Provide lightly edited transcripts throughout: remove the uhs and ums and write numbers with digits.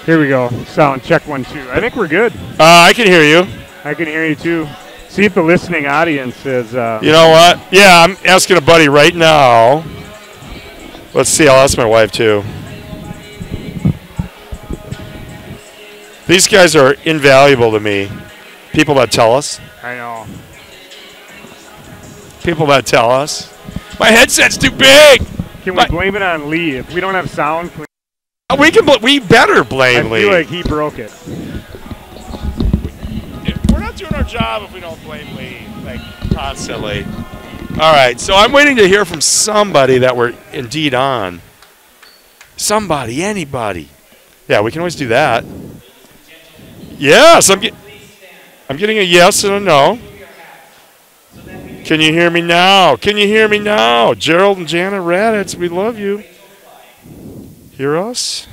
Here we go. Sound check 1 2. I think we're good. I can hear you. I can hear you too. See if the listening audience is. You know what? Yeah, I'm asking a buddy right now. Let's see. I'll ask my wife too. These guys are invaluable to me. People that tell us. I know. People that tell us. My headset's too big. Can we blame it on Lee? If we don't have sound, we better blame Lee. I feel like he broke it. We're not doing our job if we don't blame Lee, like, constantly. All right, so I'm waiting to hear from somebody that we're indeed on. Somebody, anybody. Yeah, we can always do that. Yes, I'm getting a yes and a no. Can you hear me now? Can you hear me now? Gerald and Janet Raditz, we love you. Hear us?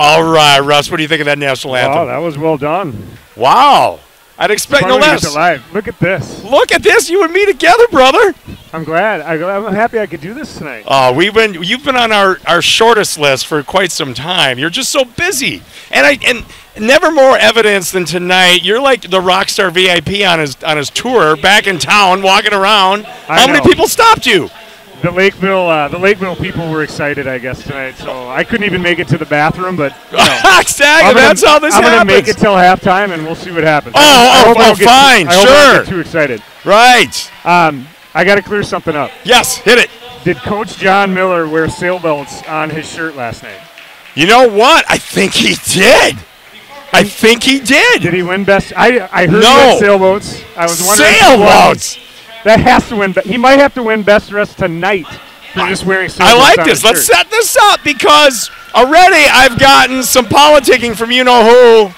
All right, Russ, what do you think of that national anthem? Wow, that was well done. Wow. I'd expect no less. Look at this. Look at this, you and me together, brother. I'm glad. I'm happy I could do this tonight. Oh, you've been on our shortest list for quite some time. You're just so busy. And never more evidence than tonight. You're like the Rockstar VIP on his tour, back in town, walking around. How many people stopped you? The Lakeville people were excited, I guess, tonight. So I couldn't even make it to the bathroom, but exactly. That's how this happens. I'm gonna make it till halftime, and we'll see what happens. Fine, I hope I don't get too excited. Right. I got to clear something up. Yes, hit it. Did Coach John Miller wear sailbelts on his shirt last night? You know what? I think he did. Did he win best? I heard he had sailboats. I was wondering. Sailboats. That has to win. He might have to win best dressed tonight for just wearing sailboats. I like this. Let's set this up because already I've gotten some politicking from you-know-who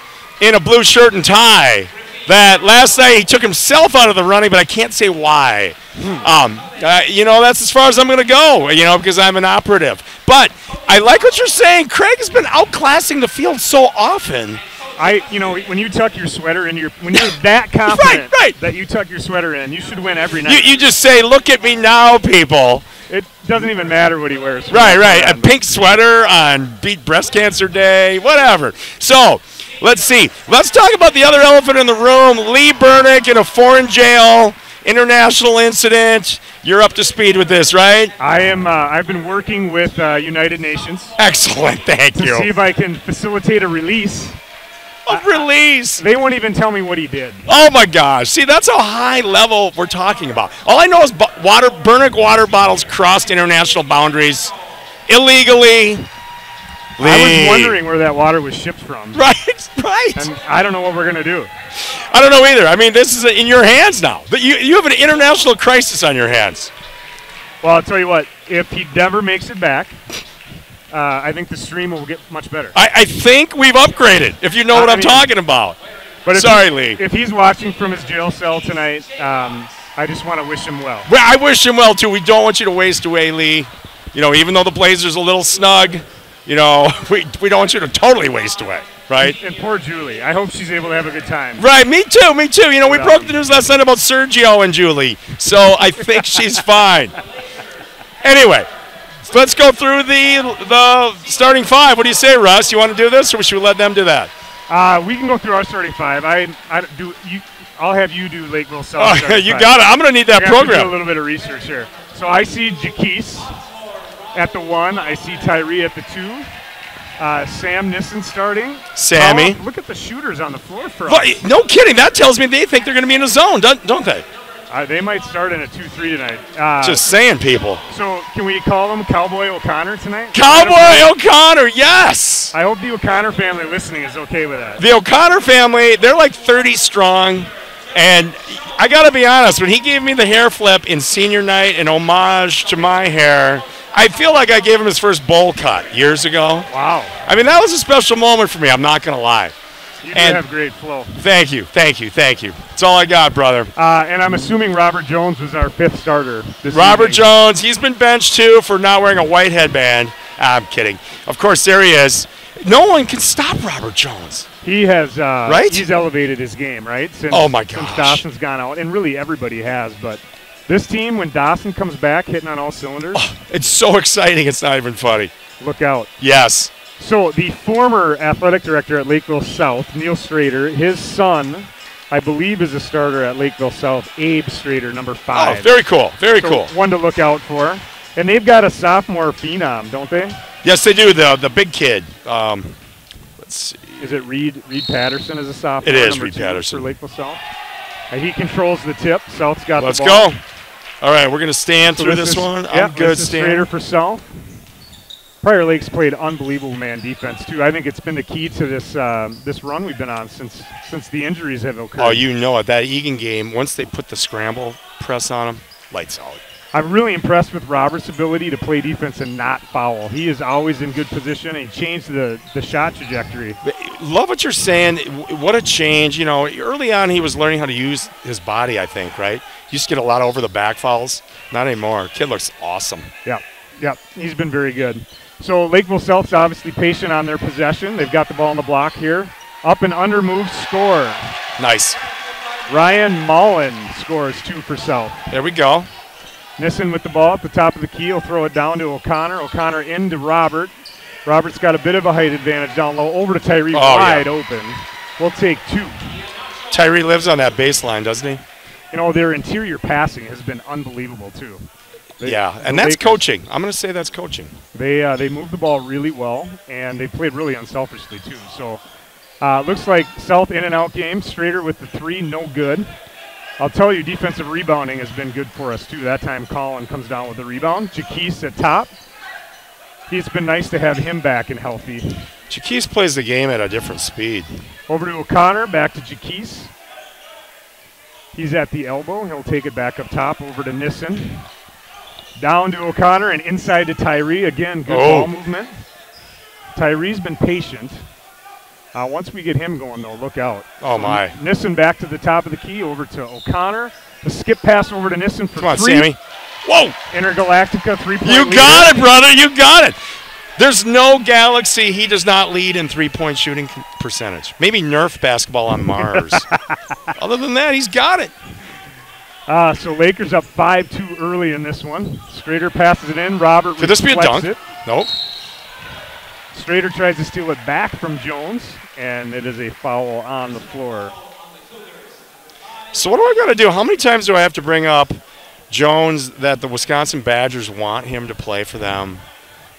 in a blue shirt and tie. That last night he took himself out of the running, but I can't say why. That's as far as I'm going to go, because I'm an operative. But I like what you're saying. Craig has been outclassing the field so often. When you tuck your sweater in when you're that confident that you tuck your sweater in, you should win every night. You just say, look at me now, people. It doesn't even matter what he wears. Right. A pink sweater on Beat Breast Cancer Day, whatever. So, let's see. Let's talk about the other elephant in the room. Lee Bernick in a foreign jail, international incident. You're up to speed with this, right? I am. I've been working with United Nations. Excellent, thank you. To see if I can facilitate a release. Release. They won't even tell me what he did. Oh my gosh! See, that's how high level we're talking about. All I know is Bernick water bottles crossed international boundaries illegally. Lee. I was wondering where that water was shipped from. Right. And I don't know what we're going to do. I don't know either. I mean, this is in your hands now. You have an international crisis on your hands. Well, I'll tell you what. If he never makes it back, I think the stream will get much better. I think we've upgraded, if you know what I'm talking about. But Sorry, Lee. If he's watching from his jail cell tonight, I just want to wish him well. Well, I wish him well, too. We don't want you to waste away, Lee. You know, even though the Blazers are a little snug, you know, we don't want you to totally waste away, right? And poor Julie. I hope she's able to have a good time. Right, me too. You know, we broke the news last night about Sergio and Julie, so I think she's fine. Anyway, so let's go through the starting five. What do you say, Russ? You want to do this, or should we let them do that? We can go through our starting five. I'll have you do Lakeville South. Oh, you got it. I'm going to need that program. Do a little bit of research here. So I see Jaquise at the 1. I see Tyree at the 2. Sam Nissen starting. Sammy. Look at the shooters on the floor for us. No kidding. That tells me they think they're going to be in a zone, don't they? They might start in a 2-3 tonight. Just saying, people. So can we call him Cowboy O'Connor tonight? Cowboy O'Connor, yes. I hope the O'Connor family listening is okay with that. The O'Connor family, they're like 30 strong. And I got to be honest, when he gave me the hair flip in senior night in homage to my hair, I feel like I gave him his first bowl cut years ago. Wow. I mean, that was a special moment for me. I'm not going to lie. You do have great flow. Thank you. That's all I got, brother. And I'm assuming Robert Jones was our 5th starter this Robert evening. Jones, he's been benched, too, for not wearing a white headband. I'm kidding. Of course, there he is. No one can stop Robert Jones. He has right? He's elevated his game, right? Oh, my gosh. Since Dawson's gone out, and really everybody has. But this team, when Dawson comes back hitting on all cylinders. Oh, it's so exciting, it's not even funny. Look out. Yes. So the former athletic director at Lakeville South, Neil Strader, his son, I believe, is a starter at Lakeville South, Abe Strader, number 5. Oh, very cool. Very cool. One to look out for. And they've got a sophomore phenom, don't they? Yes, they do. The big kid. Let's see. Is it Reed Patterson as a sophomore? It is Reed Patterson. For Lakeville South. He controls the tip. South's got Let's the ball. Let's go. All right, we're going to stand through this one. I'm good, Stan. Strader for South. Prior Lakes played unbelievable man defense too. I think it's been the key to this this run we've been on since the injuries have occurred. Oh, you know it. That Egan game, once they put the scramble press on him, lights out. I'm really impressed with Robert's ability to play defense and not foul. He is always in good position, and he changed the shot trajectory. Love what you're saying. What a change. You know, early on he was learning how to use his body, I think, right? He used to get a lot over the back fouls. Not anymore. Kid looks awesome. Yeah. He's been very good. So Lakeville South's obviously patient on their possession. They've got the ball on the block here. Up and under move, score. Nice. Ryan Mullen scores 2 for South. There we go. Nissen with the ball at the top of the key. He'll throw it down to O'Connor. O'Connor into Robert. Robert's got a bit of a height advantage down low. Over to Tyree, wide open. We'll take 2. Tyree lives on that baseline, doesn't he? You know, their interior passing has been unbelievable, too. And that's coaching. I'm going to say that's coaching. They moved the ball really well, and they played really unselfishly, too. So looks like South in and out game. Strader with the 3, no good. I'll tell you, defensive rebounding has been good for us, too. That time Colin comes down with the rebound. Jaquise at top. It's been nice to have him back and healthy. Jaquise plays the game at a different speed. Over to O'Connor, back to Jaquise. He's at the elbow. He'll take it back up top, over to Nissen. Down to O'Connor and inside to Tyree. Again, good ball movement. Tyree's been patient. Once we get him going, though, look out. Oh, my. Nissen back to the top of the key, over to O'Connor. The skip pass over to Nissen for 3. Come on, Sammy. Whoa! Intergalactica 3-point You leader. got it, brother. You got it. There's no galaxy he does not lead in three-point shooting percentage. Maybe Nerf basketball on Mars. Other than that, he's got it. So Lakers up 5-2 early in this one. Strader passes it in. Robert Could this be a dunk? it. Nope. Strader tries to steal it back from Jones, and it is a foul on the floor. So what do I got to do? How many times do I have to bring up Jones that the Wisconsin Badgers want him to play for them?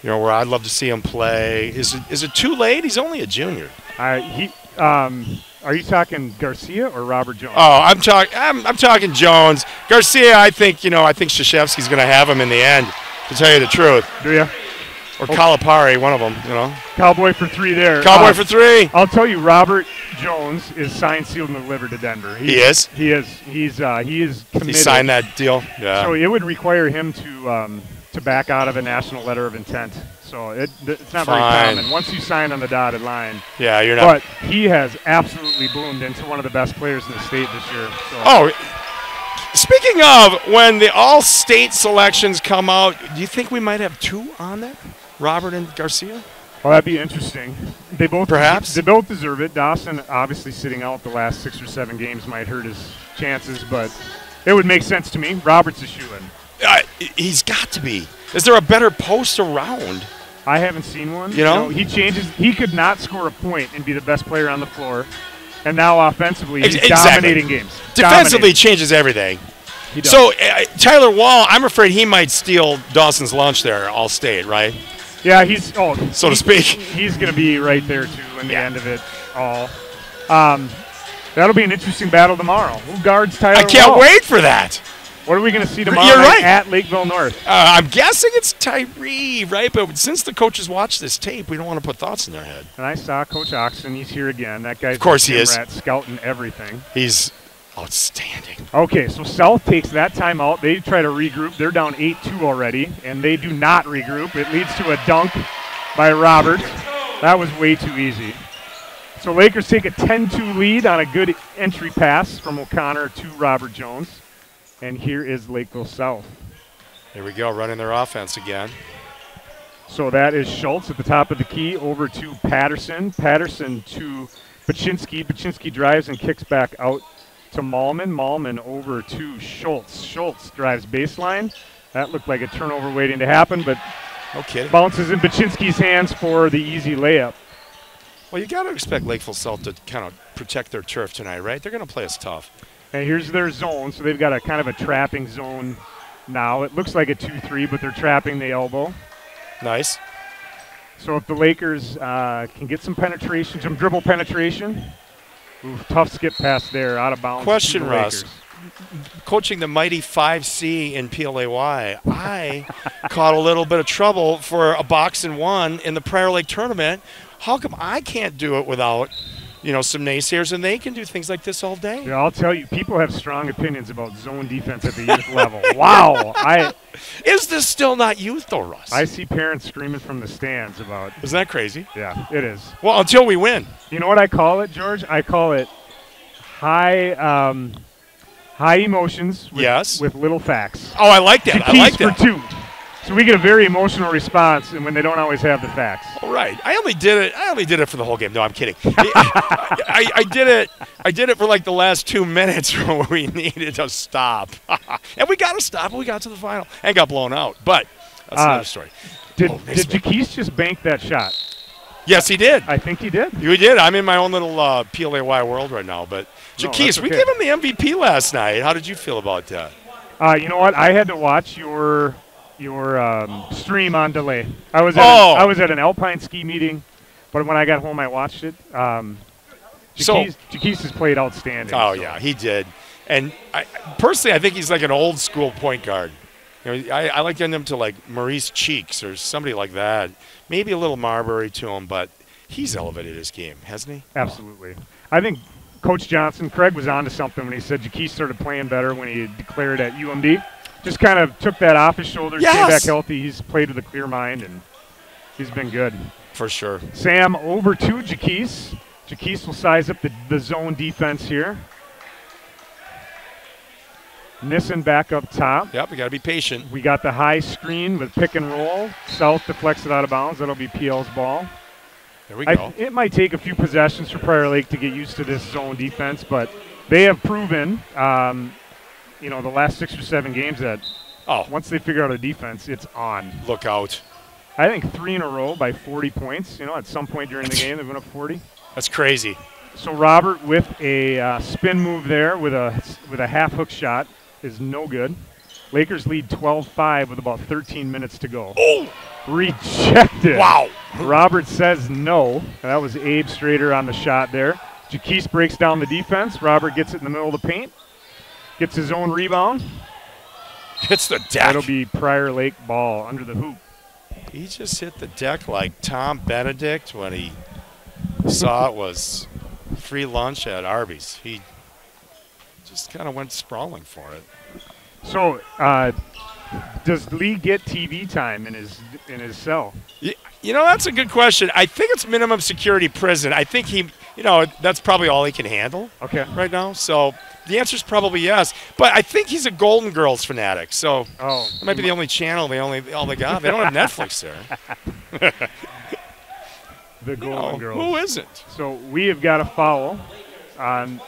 You know, where I'd love to see him play. Is it too late? He's only a junior. Are you talking Garcia or Robert Jones? Oh, I'm talking Jones. Garcia, I think Krzyzewski's going to have him in the end, to tell you the truth. Do you? Or Calipari, one of them, you know. Cowboy for 3 there. Cowboy for 3. I'll tell you, Robert Jones is signed, sealed, and delivered to Denver. He is? He is. He is committed. He signed that deal? Yeah. So it would require him to back out of a national letter of intent. So it's not very common. Once you sign on the dotted line. Yeah, you're not. But he has absolutely bloomed into one of the best players in the state this year. So. Oh, speaking of, when the all-state selections come out, do you think we might have 2 on there? Robert and Garcia? Well, that'd be interesting. They both Perhaps. They both deserve it. Dawson, obviously sitting out the last 6 or 7 games might hurt his chances, but it would make sense to me. Robert's a shoo-in. He's got to be. Is there a better post around? I haven't seen one. You know? He changes. He could not score a point and be the best player on the floor. And now offensively, he's dominating games. Defensively changes everything. So Tyler Wall, I'm afraid he might steal Dawson's lunch there, all state, right? Yeah, so to speak. He's going to be right there too in the end of it all. That'll be an interesting battle tomorrow. Who guards Tyler Wall? I can't wait for that. What are we going to see tomorrow You're night right. at Lakeville North? I'm guessing it's Tyree, right? But since the coaches watch this tape, we don't want to put thoughts in their head. And I saw Coach Oxen. He's here again. That guy's of course he is. Scouting everything. He's outstanding. Okay, so South takes that timeout. They try to regroup. They're down 8-2 already, and they do not regroup. It leads to a dunk by Roberts. That was way too easy. So Lakers take a 10-2 lead on a good entry pass from O'Connor to Robert Jones. And here is Lakeville South. Here we go, running their offense again. So that is Schultz at the top of the key over to Patterson. Patterson to Baczynski. Baczynski drives and kicks back out to Malman. Malman over to Schultz. Schultz drives baseline. That looked like a turnover waiting to happen, but bounces in Baczynski's hands for the easy layup. Well, you got to expect Lakeville South to kind of protect their turf tonight, right? They're going to play us tough. And here's their zone. So they've got a kind of a trapping zone now. It looks like a 2-3, but they're trapping the elbow. Nice. So if the Lakers can get some penetration, some dribble penetration. Ooh, tough skip pass there, out of bounds. Question, Russ. Coaching the mighty 5C in PLAY, I caught a little bit of trouble for a box and one in the Prior Lake tournament. How come I can't do it without, some naysayers, and they can do things like this all day? Yeah, I'll tell you, people have strong opinions about zone defense at the youth level. Wow. Is this still not youth, though, Russ? I see parents screaming from the stands about. Isn't that crazy? Yeah, it is. Well, until we win. You know what I call it, George? I call it high emotions with little facts. Oh, I like that. I like that. For 2. So we get a very emotional response, and when they don't always have the facts. All right. I only did it for the whole game. No, I'm kidding. I did it for like the last 2 minutes where we needed to stop. And we got to stop, and we got to the final and got blown out. But that's another story. Did Jaquise just bank that shot? Yes, he did. I think he did. You did. I'm in my own little PLAY world right now. But Jaquise, we gave him the MVP last night. How did you feel about that? You know what? I had to watch your stream on delay. I was at an Alpine ski meeting, but when I got home, I watched it. Jaquise has played outstanding. Oh, yeah, he did. And personally, I think he's like an old school point guard. I like getting him to like Maurice Cheeks or somebody like that. Maybe a little Marbury to him, but he's elevated his game, hasn't he? Absolutely. I think Coach Johnson, Craig was onto something when he said Jaquise started playing better when he declared at UMD. Just kind of took that off his shoulders, came back healthy. He's played with a clear mind, and he's been good. For sure. Sam over to Jaquise. Jaquise will size up the zone defense here. Nissen back up top. Yep, we got to be patient. We got the high screen with pick and roll. South deflects it out of bounds. That'll be PL's ball. There we go. It might take a few possessions for Prior Lake to get used to this zone defense, but they have proven the last 6 or 7 games that once they figure out a defense, it's on. Look out. I think 3 in a row by 40 points. At some point during the game, they went up 40. That's crazy. So Robert with a spin move there with a half hook shot is no good. Lakers lead 12-5 with about 13 minutes to go. Oh! Rejected. Wow. Robert says no. That was Abe Strader on the shot there. Jaquise breaks down the defense. Robert gets it in the middle of the paint. Gets his own rebound. Hits the deck. That'll be Prior Lake ball under the hoop. He just hit the deck like Tom Benedict when he saw it was free lunch at Arby's. He just kind of went sprawling for it. So, does Lee get TV time in his cell? You know, that's a good question. I think it's minimum security prison. I think he, that's probably all he can handle right now. So the answer is probably yes. But I think he's a Golden Girls fanatic. So it might be the only channel all they got. They don't have Netflix there. The Golden Girls. Who isn't? So we have got a foul on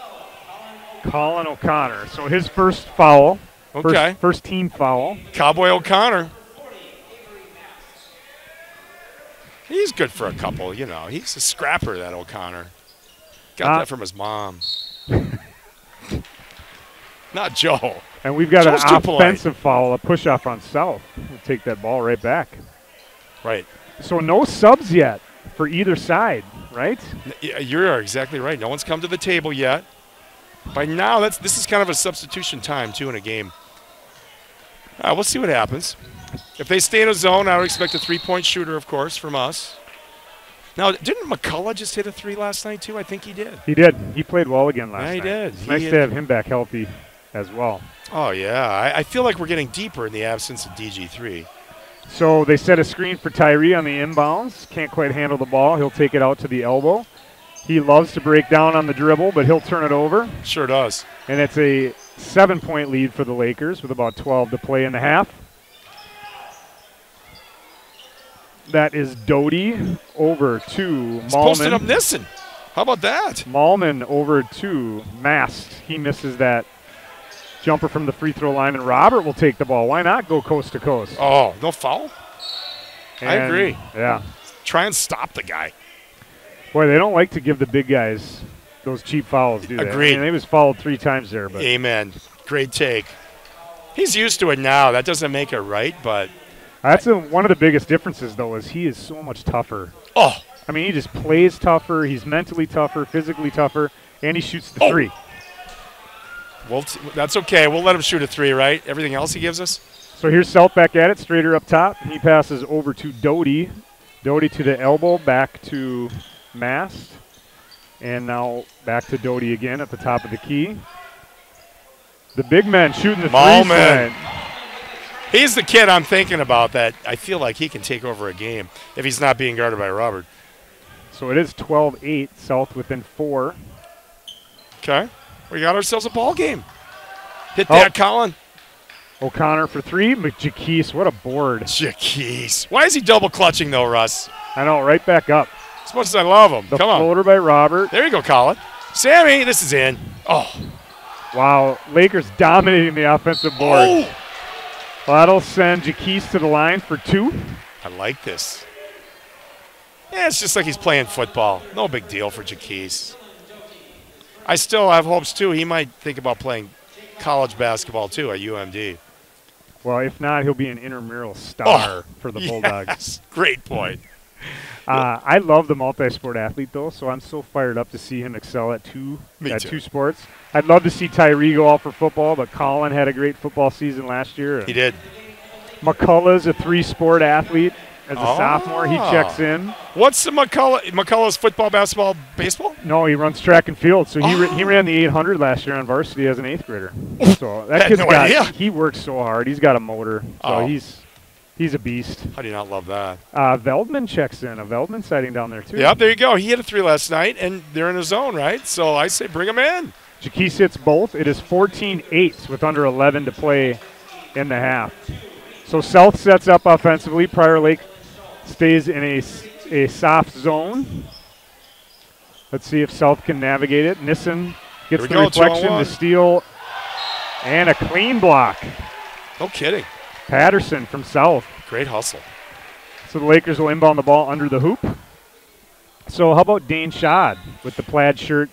Colin O'Connor. So his first foul. Okay. First team foul. Cowboy O'Connor. He's good for a couple, He's a scrapper, that O'Connor. Got that from his mom. Not Joe. And we've got Joe's an offensive foul, a push-off on South. We'll take that ball right back. Right. So no subs yet for either side, right? You're exactly right. No one's come to the table yet. By now, this is kind of a substitution time, too, in a game. We'll see what happens. If they stay in a zone, I would expect a three-point shooter, of course, from us. Now, didn't McCullough just hit a three last night, too? I think he did. He did. He played well again last night. He did. It's nice to have him back healthy as well. Oh, yeah. I feel like we're getting deeper in the absence of DG3. So they set a screen for Tyree on the inbounds. Can't quite handle the ball. He'll take it out to the elbow. He loves to break down on the dribble, but he'll turn it over. Sure does. And it's a 7-point lead for the Lakers with about 12 to play in the half. That is Doty over to Malman. He's posting up Nissen. How about that? Malman over to Mast. He misses that jumper from the free throw line, and Robert will take the ball. Why not go coast to coast? Oh, no foul? I agree. Yeah. Try and stop the guy. Boy, they don't like to give the big guys those cheap fouls, do they? Agreed. I mean, he was fouled 3 times there. But Amen. Great take. He's used to it now. That doesn't make it right, but that's one of the biggest differences, though, is he is so much tougher. Oh. I mean, he just plays tougher. He's mentally tougher, physically tougher, and he shoots the three. Well, that's okay. We'll let him shoot a three, right? Everything else he gives us? So here's South back at it, straighter up top. He passes over to Doty. Doty to the elbow, back to Mast. And now back to Doty again at the top of the key. The big man shooting the three tonight. He's the kid I'm thinking about that I feel like he can take over a game if he's not being guarded by Robert. So it is 12-8, South within 4. Okay. We got ourselves a ball game. Hit that, Colin. O'Connor for 3. McJaquise, what a board. Jaquise. Why is he double clutching, though, Russ? I know, right back up. As much as I love him. The Come on. floater by Robert. There you go, Colin. Sammy, this is in. Oh. Wow, Lakers dominating the offensive board. Oh. That'll send Jaquise to the line for 2. I like this. Yeah, it's just like he's playing football. No big deal for Jaquise. I still have hopes, too. He might think about playing college basketball, too, at UMD. Well, if not, he'll be an intramural star for the Bulldogs. Yes. Great point. I love the multi-sport athlete, though, so I'm so fired up to see him excel at two sports. I'd love to see Tyree go out for football, but Colin had a great football season last year. He did. McCullough's a 3-sport athlete. As a sophomore, he checks in. What's the McCullough's football, basketball, baseball? No, he runs track and field. So he ran the 800 last year on varsity as an 8th grader. So that kid's he works so hard. He's got a motor. So he's a beast. How do you not love that? Veldman checks in. A Veldman sighting down there, too. Yeah, there you go. He hit a 3 last night, and they're in a zone, right? So I say bring him in. Jaquise hits both. It is 14-8 with under 11 to play in the half. So South sets up offensively. Prior Lake stays in a soft zone. Let's see if South can navigate it. Nissen gets the reflection, the steal, and a clean block. No kidding. Patterson from South. Great hustle. So the Lakers will inbound the ball under the hoop. So how about Dane Schad with the plaid shirt?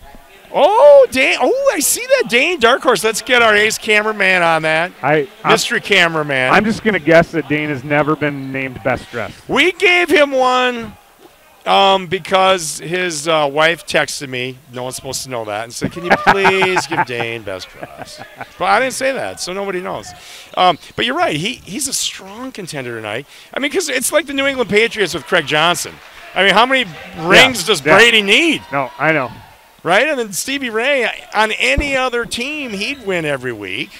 Oh, Dane. Oh, I see that. Dane, dark horse. Let's get our ace cameraman on that. Mystery cameraman. I'm just going to guess that Dane has never been named best dressed. We gave him one Because his wife texted me. No one's supposed to know that, and said, "Can you please give Dane best press?" But I didn't say that, so nobody knows. But you're right. He's a strong contender tonight. I mean, because it's like the New England Patriots with Craig Johnson. I mean, how many rings does Brady need? No, I know. Right? And then Stevie Ray, on any other team, he'd win every week.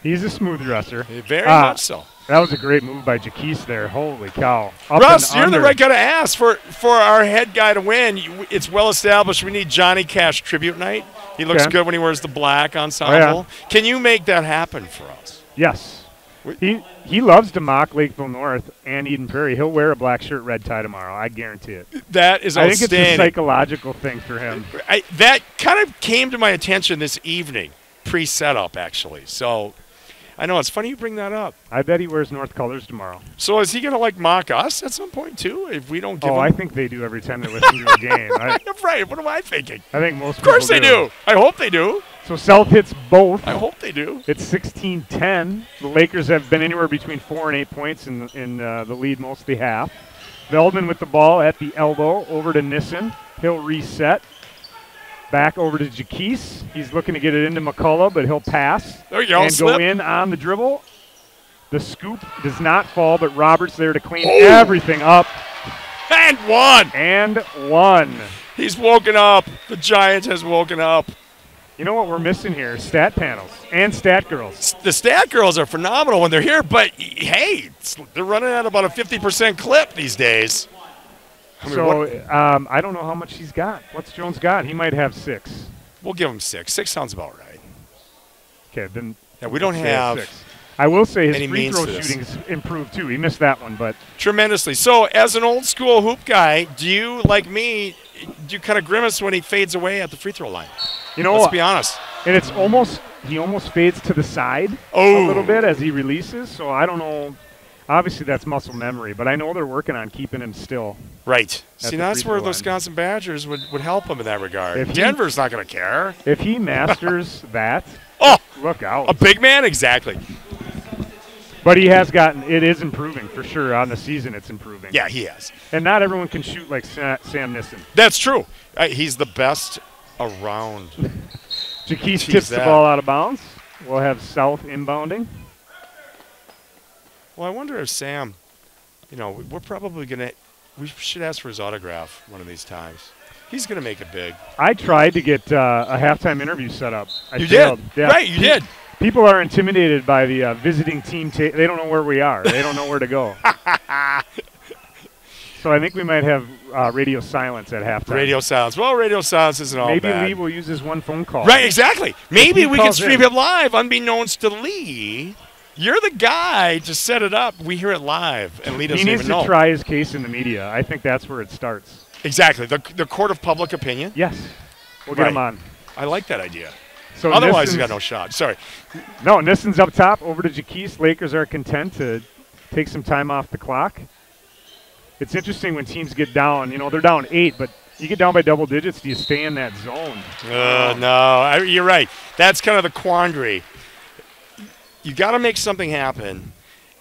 He's a smooth dresser. Very much so. That was a great move by Jaquise there. Holy cow. Russ, you're the right guy to ask. For our head guy to win, it's well established we need Johnny Cash tribute night. He looks good when he wears the black ensemble. Oh, yeah. Can you make that happen for us? Yes. He loves to mock Lakeville North and Eden Prairie. He'll wear a black shirt, red tie tomorrow. I guarantee it. That is outstanding. I think it's a psychological thing for him. That kind of came to my attention this evening, pre-setup, actually. So I know. It's funny you bring that up. I bet he wears North colors tomorrow. So is he going to, mock us at some point, too, if we don't give him? I think they do every time they listen to a game. Right. What am I thinking? I think most Of course they do. I hope they do. So South hits both. I hope they do. It's 16-10. The Lakers have been anywhere between 4 and 8 points in the lead most of the half. Veldman with the ball at the elbow over to Nissen. He'll reset. Back over to Jaquise. He's looking to get it into McCullough, but he'll pass. There you go. And go in on the dribble. The scoop does not fall, but Roberts there to clean everything up. And one. And one. He's woken up. The Giant has woken up. You know what we're missing here? Stat panels and stat girls. The stat girls are phenomenal when they're here, but, hey, they're running at about a 50% clip these days. I don't know how much he's got. What's Jones got? He might have 6. We'll give him 6. 6 sounds about right. Okay, then we don't have 6. I will say his any free throw shooting's improved too. He missed that one, but tremendously. So, as an old school hoop guy, do you, like me, do you kind of grimace when he fades away at the free throw line? Let's be honest. And it's he almost fades to the side a little bit as he releases. So I don't know. Obviously, that's muscle memory, but I know they're working on keeping him still. Right. See, that's where the Wisconsin Badgers would help him in that regard. Denver's not going to care. If he masters that, look out. A big man? Exactly. But he has it is improving for sure. On the season, it's improving. Yeah, he has. And not everyone can shoot like Sam Nissen. That's true. He's the best around. Jaquise tips the ball out of bounds. We'll have South inbounding. Well, I wonder if Sam, we're probably going to – we should ask for his autograph one of these times. He's going to make it big. I tried to get a halftime interview set up. You did? Yeah. Right, you did. People are intimidated by the visiting team. They don't know where we are. They don't know where to go. So I think we might have radio silence at halftime. Radio silence. Well, radio silence isn't all bad. Maybe Lee will use his one phone call. Right, exactly. Maybe we can stream him live unbeknownst to Lee. You're the guy to set it up. We hear it live, and Lee doesn't even know. He needs to try his case in the media. I think that's where it starts. Exactly. The court of public opinion? Yes. We'll get him on. I like that idea. So otherwise, he's got no shot. Sorry. No, Nissen's up top, over to Jaquise. Lakers are content to take some time off the clock. It's interesting when teams get down. They're down 8, but you get down by double digits, do you stay in that zone? No, you're right. That's kind of the quandary. You got to make something happen,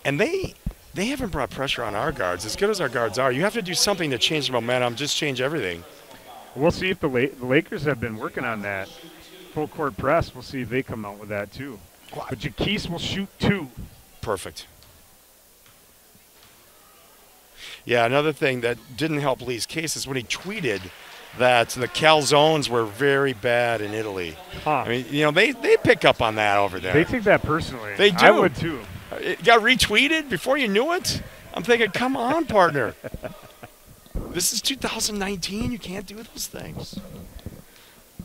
and they haven't brought pressure on our guards. As good as our guards are, you have to do something to change the momentum, just change everything. We'll see if the Lakers have been working on that full court press. We'll see if they come out with that too. But Jaquise will shoot 2. Perfect. Yeah, another thing that didn't help Lee's case is when he tweeted that the calzones were very bad in Italy. Huh. I mean, they pick up on that over there. They take that personally. They do. I would too. It got retweeted before you knew it. I'm thinking, come on, partner. This is 2019. You can't do those things.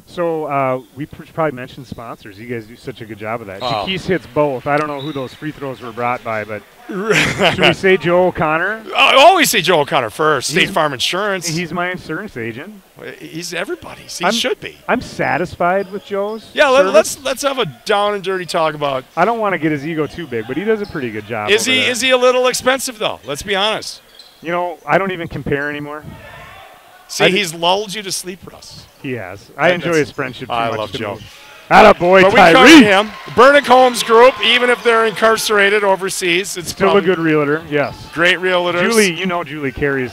So we probably mentioned sponsors. You guys do such a good job of that. Jaquise hits both. I don't know who those free throws were brought by, but should we say Joe O'Connor? I always say Joe O'Connor first. State Farm Insurance. He's my insurance agent. He's everybody's. He should be. I'm satisfied with Joe's. Yeah, let's have a down and dirty talk about. I don't want to get his ego too big, but he does a pretty good job. Is he a little expensive though? Let's be honest. I don't even compare anymore. See, he's lulled you to sleep, Russ. He has. I enjoy his friendship too much. I love Joe. Attaboy, but we cover him. Burnick Holmes Group, even if they're incarcerated overseas, it's still a good realtor. Yes, great realtors. Julie, Julie carries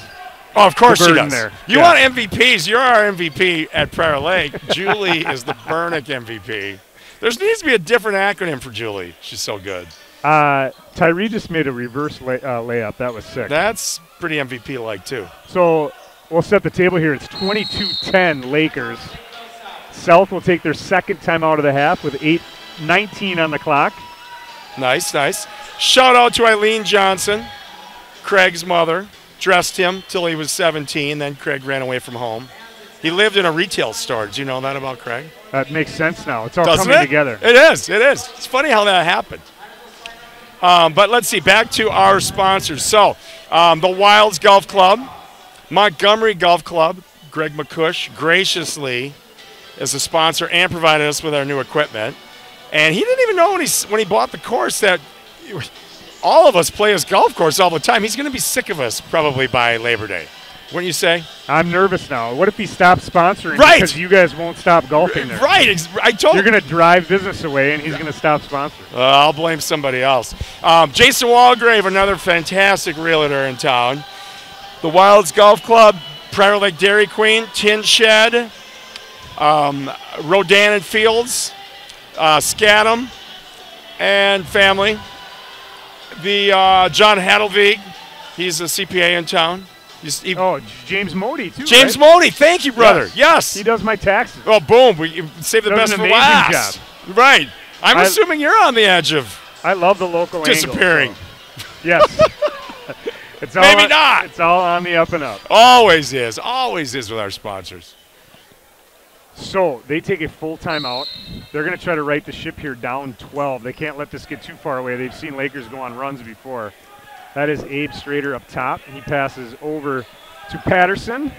Oh, of course she does. There. You want MVPs. You're our MVP at Prairie Lake. Julie is the Burnick MVP. There needs to be a different acronym for Julie. She's so good. Tyree just made a reverse layup. That was sick. That's pretty MVP-like, too. So we'll set the table here. It's 22-10 Lakers. South will take their second time out of the half with 8:19 on the clock. Nice, nice. Shout out to Eileen Johnson, Craig's mother. Dressed him till he was 17, then Craig ran away from home. He lived in a retail store. Did you know that about Craig? That makes sense now. It's all Doesn't coming it? together. It is. It is. It's funny how that happened. But let's see. Back to our sponsors. So, the Wilds Golf Club, Montgomery Golf Club, Greg McCush graciously is a sponsor and provided us with our new equipment. And he didn't even know when he bought the course that all of us play his golf course all the time. He's going to be sick of us probably by Labor Day. Wouldn't you say? I'm nervous now. What if he stops sponsoring because you guys won't stop golfing there? Right. You're going to drive business away, and he's going to stop sponsoring. I'll blame somebody else. Jason Walgrave, another fantastic realtor in town. The Wilds Golf Club, Prairie Lake Dairy Queen, Tin Shed, Rodan and Fields, Scadam, and family. The John Hadlevig, he's a CPA in town. James Modi, too. James Modi, thank you, brother. Yes. He does my taxes. Oh, boom. We saved the best for last. Job. Right. I'm assuming you're on the edge of I love the local disappearing. Angle, so. Yes. It's all Maybe not. It's all on the up and up. Always is. Always is with our sponsors. So they take a full timeout. They're going to try to right the ship here down 12. They can't let this get too far away. They've seen Lakers go on runs before. That is Abe Strader up top. He passes over to Patterson.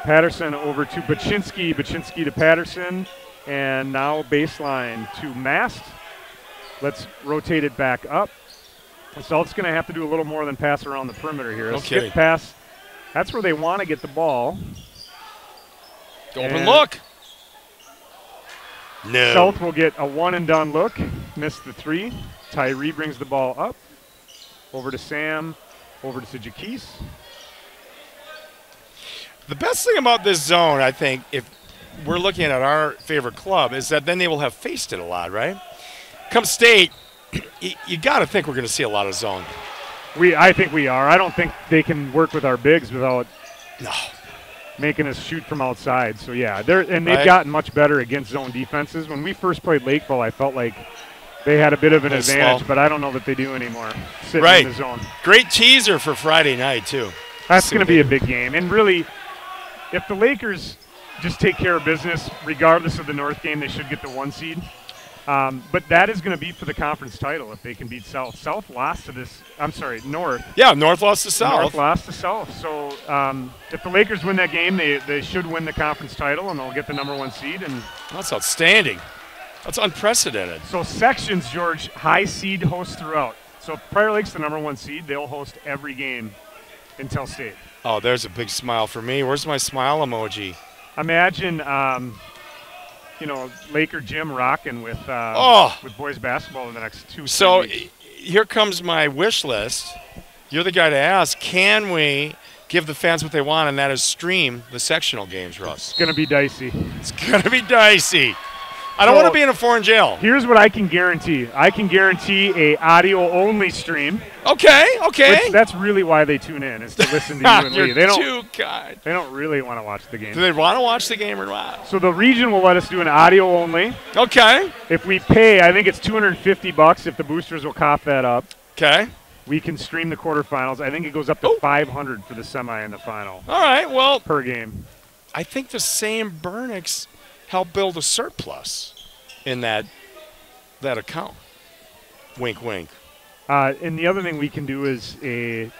Patterson over to Baczynski. Baczynski to Patterson. And now baseline to Mast. Let's rotate it back up. Assault's going to have to do a little more than pass around the perimeter here. A skip pass. That's where they want to get the ball. Open look. No. South will get a one-and-done look. Missed the three. Tyree brings the ball up. Over to Sam. Over to Jaquise. The best thing about this zone, I think, if we're looking at our favorite club, is that then they will have faced it a lot, right? Come state, you got to think we're going to see a lot of zone. I think we are. I don't think they can work with our bigs without making us shoot from outside. So, yeah, they've gotten much better against zone defenses. When we first played Lakeville, I felt like they had a bit of an advantage, but I don't know that they do anymore, sitting in the zone. Great teaser for Friday night, too. That's going to be a big game. And really, if the Lakers just take care of business, regardless of the North game, they should get the 1 seed. But that is going to be for the conference title if they can beat South. South lost to this – I'm sorry, North. Yeah, North lost to South. North lost to South. So if the Lakers win that game, they should win the conference title, and they'll get the number 1 seed. And that's outstanding. That's unprecedented. So sections, George, high seed hosts throughout. So if Prairie Lake's the number 1 seed, they'll host every game until state. Oh, there's a big smile for me. Where's my smile emoji? Imagine Laker Jim rocking with boys basketball in the next 2 weeks. So here comes my wish list. You're the guy to ask. Can we give the fans what they want, and that is stream the sectional games, Russ? It's going to be dicey. It's going to be dicey. I don't want to be in a foreign jail. Here's what I can guarantee. I can guarantee a audio-only stream. Okay. That's really why they tune in, is to listen to you and Lee. You're too kind. They don't really want to watch the game. Do they want to watch the game or not? So the region will let us do an audio-only. Okay. If we pay, I think it's $250 if the boosters will cough that up. Okay. We can stream the quarterfinals. I think it goes up to $500 for the semi and the final. All right, well. Per game. I think the same Burnix help build a surplus in that account. Wink, wink. And the other thing we can do is a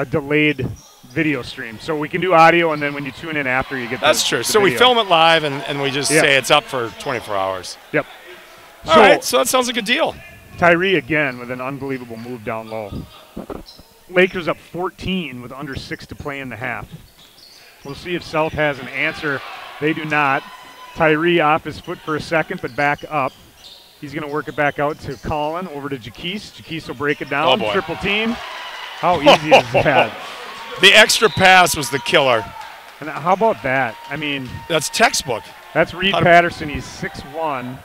delayed video stream. So we can do audio, and then when you tune in after, you get That's true. So video. We film it live, and we just say it's up for 24 hours. Yep. All right, so that sounds like a deal. Tyree again with an unbelievable move down low. Lakers up 14 with under 6 to play in the half. We'll see if South has an answer. They do not. Tyree off his foot for a second, but back up. He's going to work it back out to Colin, over to Jaquise. Jaquise will break it down. Oh, boy. Triple team. How easy is that? The extra pass was the killer. And how about that? I mean, that's textbook. That's Reed Patterson. He's 6'1",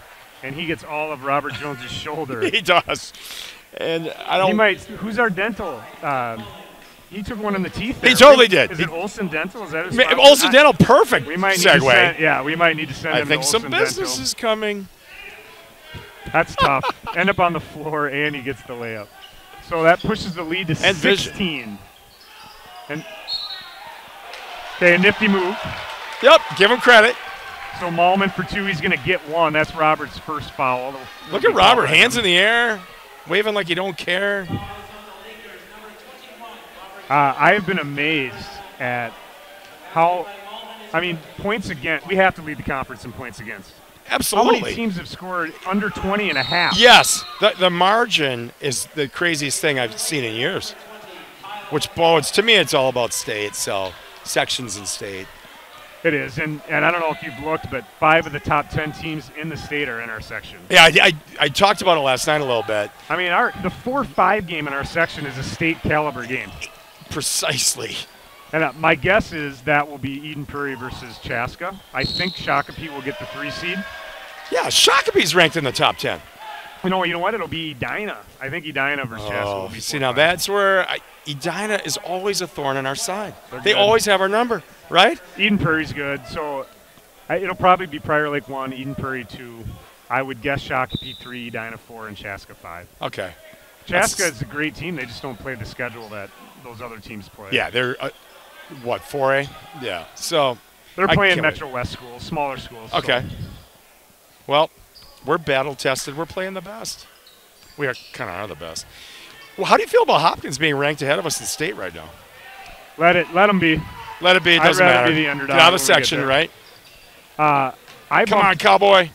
and he gets all of Robert Jones's shoulder. He does. And I don't. He might. Who's our dental? He took one in the teeth there. He totally did. Is it Olsen Dental? Is that his Olsen Dental, perfect we might segue. We might need to send him I think to some Olsen business Dental. is coming. That's tough. End up on the floor, and he gets the layup. So that pushes the lead to 16. And okay, a nifty move. Yep, give him credit. So Malman for 2, he's going to get 1. That's Robert's first foul. Look at Robert, hands in the air, waving like you don't care. I have been amazed at how, points against. We have to lead the conference in points against. Absolutely. How many teams have scored under 20 and a half? Yes. The margin is the craziest thing I've seen in years, which bodes, to me, it's all about state, so sections in state. It is, and I don't know if you've looked, but 5 of the top 10 teams in the state are in our section. Yeah, I talked about it last night a little bit. I mean, the 4-5 game in our section is a state caliber game. Precisely. And my guess is that will be Eden Prairie versus Chaska. I think Shakopee will get the 3 seed. Yeah, Shakopee's ranked in the top 10. You know what? It'll be Edina. I think Edina versus Chaska will be 4-5. See, now that's where Edina is always a thorn in our side. They always have our number, right? Eden Prairie's good. So it'll probably be Prior Lake 1, Eden Prairie 2. I would guess Shakopee 3, Edina 4, and Chaska 5. Okay. Chaska is a great team. They just don't play the schedule that those other teams play. Yeah, they're, 4A? Yeah. So they're playing Metro West schools, smaller schools. Okay. So. Well, we're battle-tested. We're playing the best. We kind of are the best. Well, how do you feel about Hopkins being ranked ahead of us in state right now? Let them be. Let it be. It doesn't matter. I'd rather be the underdog. Get out of the section, right? Come on, Cowboy.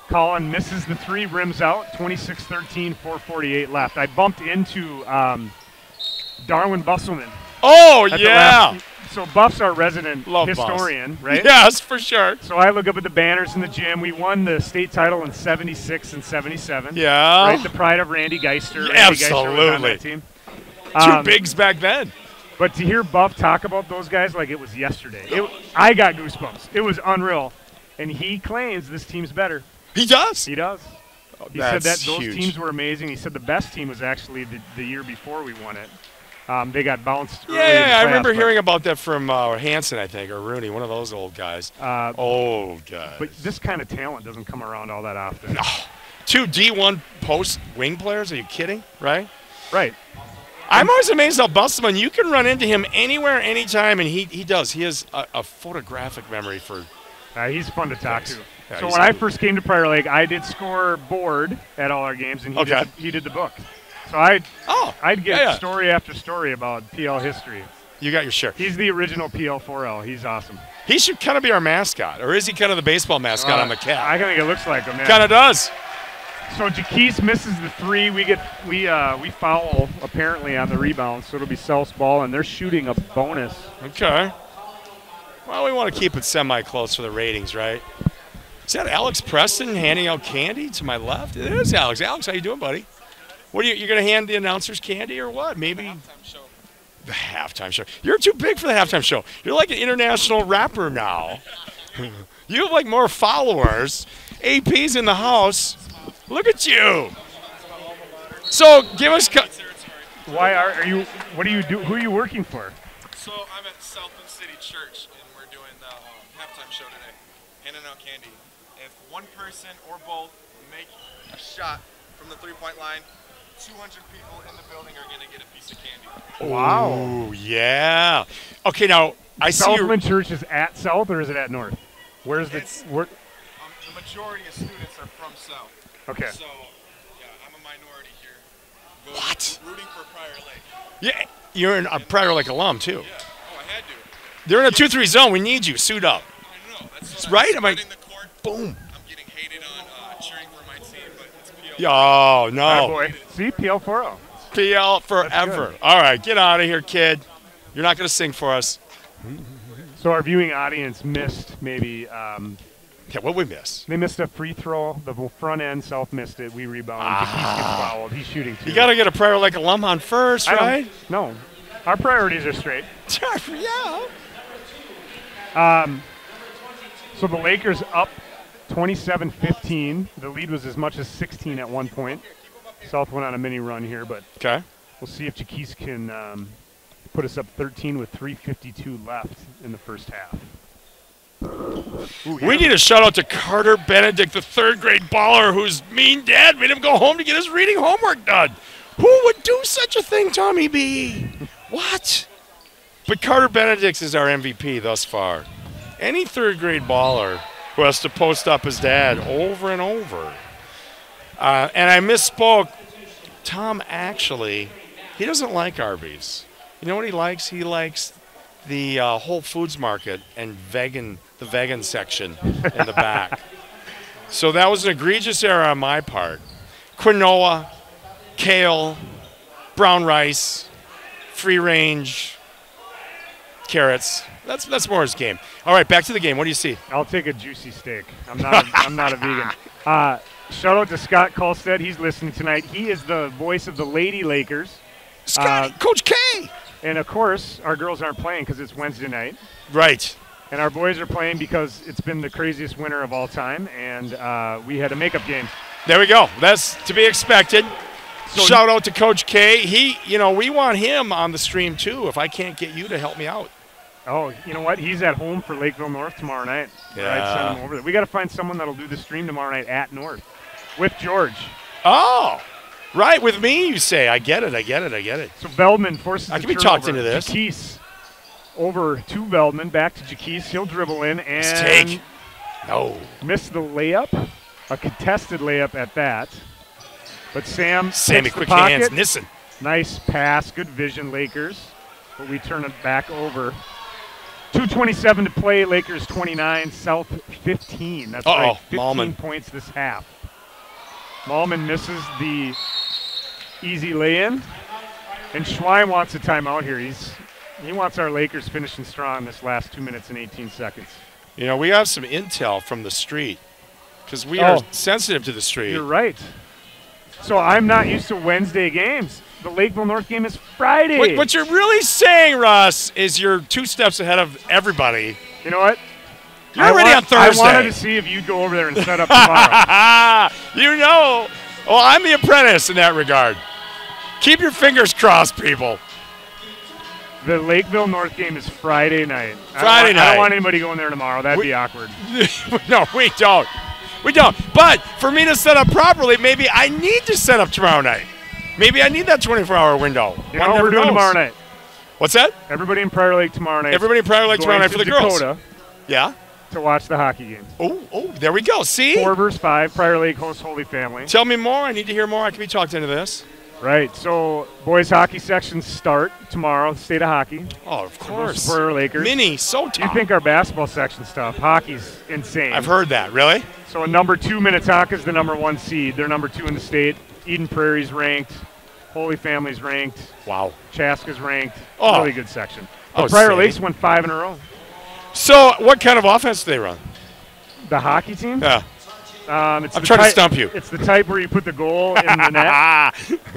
Colin misses the 3, rims out, 26-13, 4:48 left. I bumped into Darwin Busselman. Oh, yeah. So Buff's our resident Love historian, Buffs. right? Yes, for sure. So I look up at the banners in the gym. We won the state title in 76 and 77. Yeah. Right? The pride of Randy Geister. Yeah, Randy Geister absolutely. was on that team. 2 bigs back then. But to hear Buff talk about those guys like it was yesterday, I got goosebumps. It was unreal. And he claims this team's better. He does? He does. He said that those teams were amazing. He said the best team was actually the year before we won it. They got bounced. Yeah, I remember hearing about that from Hanson, I think, or Rooney, one of those old guys. Old guys. But this kind of talent doesn't come around all that often. No. 2 D1 post wing players? Are you kidding? Right? Right. I'm always amazed how Busselman, you can run into him anywhere, anytime, and he does. He has a photographic memory for. He's fun to talk to. Yeah, so when I first came to Prior Lake, I did score board at all our games, and he did the book. So I'd get story after story about PL history. You got your share. He's the original PL4L. He's awesome. He should kind of be our mascot, or is he kind of the baseball mascot on the cap? I think it looks like him. Yeah. Kind of does. So Jaquise misses the 3. We foul apparently on the rebound, so it'll be South's ball, and they're shooting a bonus. Okay. Well, we want to keep it semi-close for the ratings, right? Is that Alex Preston handing out candy to my left? It is Alex. Alex, how you doing, buddy? What are you going to hand the announcers candy or what? Maybe the halftime show. The halftime show. You're too big for the halftime show. You're like an international rapper now. You have like more followers. AP's in the house. Look at you. So give us. Why are you? What do you do? Who are you working for? So I'm at Southland City Church, and we're doing the halftime show today, handing out candy. If one person or both make a shot from the three-point line, 200 people in the building are going to get a piece of candy. Wow. Oh, yeah. Okay, now I see Southland Church is at South, or is it at North? Where's the? The majority of students are from South. Okay. So, yeah, I'm a minority here. What? Rooting for Prior Lake. Yeah, you're a Prior Lake alum too. Yeah. Oh, I had to. They're in a 2-3 zone. We need you. Suit up. I know. That's right. Am I? The court. Boom. I'm getting hated on cheering for my team, but it's Oh PL. Oh, no. boy. See, PL4O. PL forever. All right, get out of here, kid. You're not going to sing for us. So our viewing audience missed maybe. Yeah, what we miss? They missed a free throw. The front end, South missed it. We rebounded. Jaquise gets fouled. He's shooting 2. You got to get a Prior Lake alum on first, right? No. Our priorities are straight. Yeah. So the Lakers up 27-15. The lead was as much as 16 at one point. South went on a mini run here, but Okay. we'll see if Jaquise can put us up 13 with 3:52 left in the first half. Ooh, We need a shout out to Carter Benedict, the third grade baller whose mean dad made him go home to get his reading homework done. Who would do such a thing, Tommy B? What? But Carter Benedict is our MVP thus far. Any third grade baller who has to post up his dad over and over. And I misspoke. Tom actually, he doesn't like Arby's. You know what he likes? He likes the Whole Foods Market and the vegan section in the back. So that was an egregious error on my part. Quinoa, kale, brown rice, free range, carrots. That's more his game. All right, back to the game. What do you see? I'll take a juicy steak. I'm not a vegan. Shout out to Scott Kolstad. He's listening tonight. He is the voice of the Lady Lakers. Scott, Coach K. And, of course, our girls aren't playing because it's Wednesday night. Right. And our boys are playing because it's been the craziest winter of all time, and we had a makeup game. There we go. That's to be expected. So Shout out to Coach K. We want him on the stream, too, if I can't get you to help me out. Oh, you know what? He's at home for Lakeville North tomorrow night. Yeah. I'd send him over there. We got to find someone that'll do the stream tomorrow night at North with George. Oh, right. With me, you say. I get it. So Veldman forces I the can be turnover. talked into this. Jaquise over to Veldman, back to Jaquise. He'll dribble in and Mistake. No. miss the layup. A contested layup at that. But Sammy, quick hands. Nissen. Nice pass. Good vision, Lakers. But we turn it back over. 2:27 to play. Lakers 29, South 15. That's right. 15 Malman. points this half. Malman misses the easy lay-in. And Schwein wants a timeout here. He wants our Lakers finishing strong this last 2 minutes and 18 seconds. You know, we have some intel from the street because we are sensitive to the street. You're right. So I'm not used to Wednesday games. The Lakeville North game is Friday. What you're really saying, Russ, is you're 2 steps ahead of everybody. You know what? You're already on Thursday. I wanted to see if you'd go over there and set up tomorrow. You know. Well, I'm the apprentice in that regard. Keep your fingers crossed, people. The Lakeville North game is Friday night. Friday night. I don't want anybody going there tomorrow. That'd be awkward. No, we don't. We don't. But for me to set up properly, maybe I need to set up tomorrow night. Maybe I need that 24-hour window. You know what we're doing tomorrow night? What's that? Everybody in Prior Lake tomorrow night. Everybody in Prior Lake tomorrow night for the girls. Dakota Yeah. to watch the hockey games. Oh, there we go. See? 4 versus 5. Prior Lake hosts Holy Family. Tell me more. I need to hear more. I can be talked into this. Right. So boys hockey sections start tomorrow. State of hockey. Oh, of course. For our Lakers. Mini, so tough. You think our basketball section's tough? Hockey's insane. I've heard that. Really? So a number 2 Minnetonka's the number 1 seed. They're number 2 in the state. Eden Prairie's ranked. Holy Family's ranked. Wow. Chaska's ranked. Oh. Really good section. Oh, Prior Sadie. Lakes won 5 in a row. So what kind of offense do they run? The hockey team? Yeah. I'm trying to stump you. It's the type where you put the goal in the net,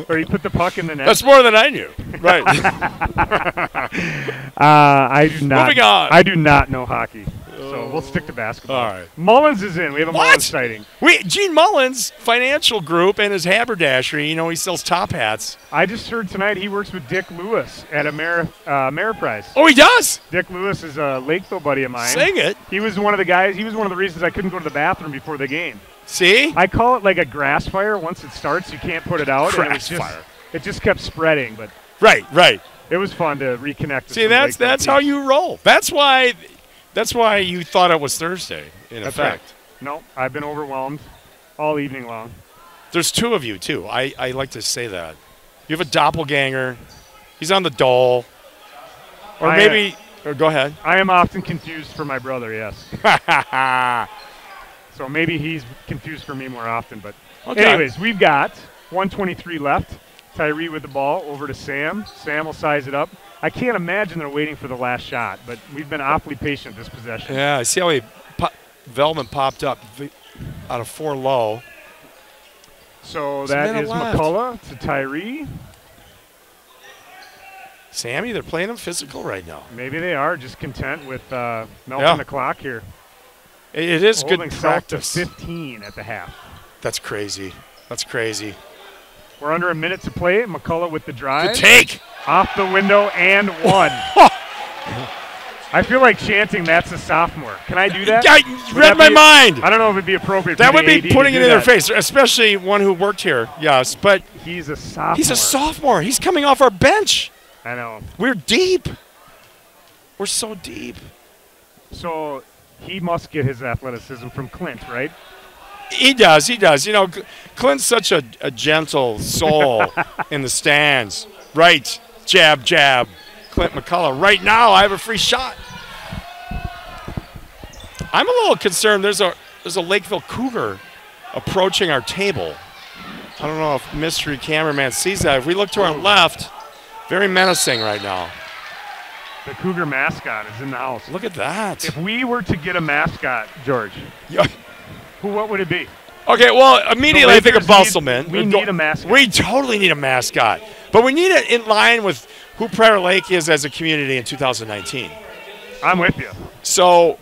or you put the puck in the net. That's more than I knew. Right. I do not. Moving on. I do not know hockey, so we'll stick to basketball. All right. Mullins is in. We have a What? Mullins sighting. Gene Mullins, financial group, and his haberdashery. You know, he sells top hats. I just heard tonight he works with Dick Lewis at Ameriprise. Oh, he does? Dick Lewis is a Lakeville buddy of mine. Sing it. He was one of the guys. He was one of the reasons I couldn't go to the bathroom before the game. See? I call it like a grass fire. Once it starts, you can't put it out. Grass and fire. It just kept spreading, but Right. it was fun to reconnect. with See, some that's Lakeville how teams. you roll. That's why you thought it was Thursday, in That's effect. right. No, I've been overwhelmed all evening long. There's 2 of you, too. I like to say that. You have a doppelganger. He's on the dole. Or maybe or go ahead. I am often confused for my brother, yes. So maybe he's confused for me more often. But Okay. anyways, we've got 1:23 left. Tyree with the ball over to Sam. Sam will size it up. I can't imagine they're waiting for the last shot, but we've been awfully patient this possession. Yeah, I see how Velman popped up out of 4 low. So It's a that minute is left. McCullough to Tyree. Sammy, they're playing them physical right now. Maybe they are just content with milking the clock here. It is Holding good South to practice. 15 at the half. That's crazy. That's crazy. We're under a minute to play. McCullough with the drive. Good take. Off the window and one. I feel like chanting, "That's a sophomore." Can I do that? I read my mind. I don't know if it'd be appropriate. That for would the be AD putting to it do in their that. face, especially one who worked here. Yes, but He's a sophomore. he's a sophomore. He's coming off our bench. I know. We're deep. We're so deep. So he must get his athleticism from Clint, right? He does. He does. You know, Clint's such a gentle soul in the stands. Right. Jab, jab. Clint McCullough. Right now, I have a free shot. I'm a little concerned. There's a Lakeville Cougar approaching our table. I don't know if mystery cameraman sees that. If we look to our left, very menacing right now. The Cougar mascot is in the house. Look at that. If we were to get a mascot, George, what would it be? Okay, well, immediately I think of Busselman. We need a mascot. We totally need a mascot. But we need it in line with who Prairie Lake is as a community in 2019. I'm with you. So,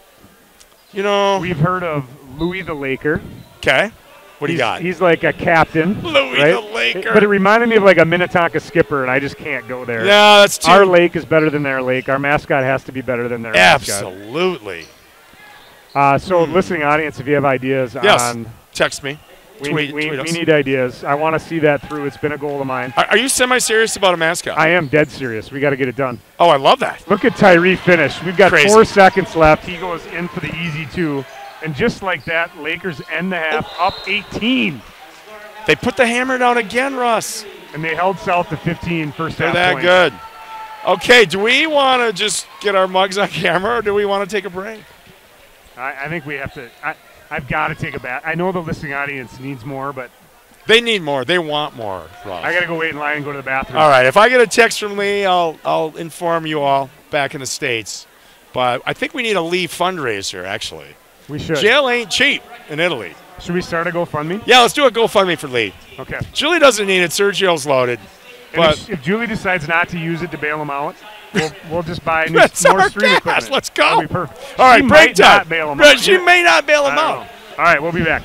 you know. We've heard of Louis the Laker. Okay. What do you got? He's like a captain. Louis right? the Laker. But it reminded me of like a Minnetonka skipper, and I just can't go there. Yeah, that's too. Our lake is better than their lake. Our mascot has to be better than their mascot. Absolutely. So, listening audience, if you have ideas on. Text me. We tweet us. need ideas. I want to see that through. It's been a goal of mine. Are you semi-serious about a mascot? I am dead serious. We got to get it done. Oh, I love that. Look at Tyree finish. We've got Crazy. 4 seconds left. He goes in for the easy 2. And just like that, Lakers end the half up 18. They put the hammer down again, Russ. And they held South to 15 first half. They're that points. good. Okay, do we want to just get our mugs on camera, or do we want to take a break? I think we have to. I've got to take a bath. I know the listening audience needs more, but they need more. They want more, Russ. I got to go wait in line and go to the bathroom. All right. If I get a text from Lee, I'll inform you all back in the States. But I think we need a Lee fundraiser, actually. We should. Jail ain't cheap in Italy. Should we start a GoFundMe? Yeah, let's do a GoFundMe for Lee. Okay. Julie doesn't need it. Sergio's loaded. And But if Julie decides not to use it to bail him out, we'll just buy more That's our stream gas. equipment. Let's go. That'll be perfect. All right, She break might time. not bail him out. She may not bail him I don't out. know. All right, we'll be back.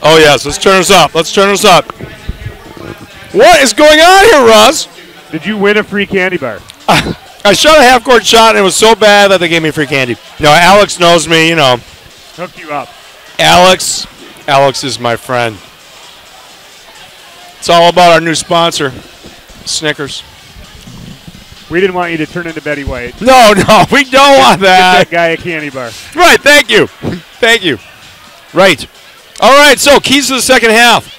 Oh, yes. Let's turn this up. Let's turn this up. What is going on here, Russ? Did you win a free candy bar? I shot a half-court shot, and it was so bad that they gave me free candy. No, Alex knows me, you know. Hooked you up. Alex is my friend. It's all about our new sponsor, Snickers. We didn't want you to turn into Betty White. No, we don't want that. Get that guy a candy bar. Right, thank you. Thank you. Right. All right, so keys to the second half.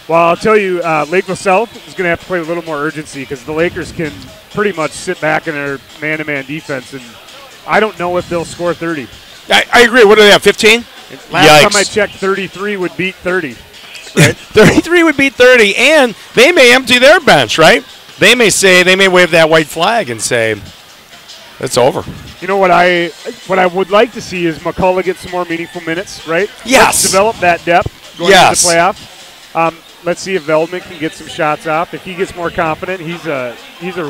Well, I'll tell you, Lakeville South is going to have to play a little more urgency because the Lakers can pretty much sit back in their man-to-man defense, and I don't know if they'll score 30. I agree. What do they have, 15? Last time I checked, 33 would beat 30. Right? 33 would beat 30, and they may empty their bench, right? They may wave that white flag and say, it's over. You know what I would like to see is McCullough get some more meaningful minutes, right? Yes. Let's develop that depth going into the playoff. Let's see if Veldman can get some shots off. If he gets more confident, he's a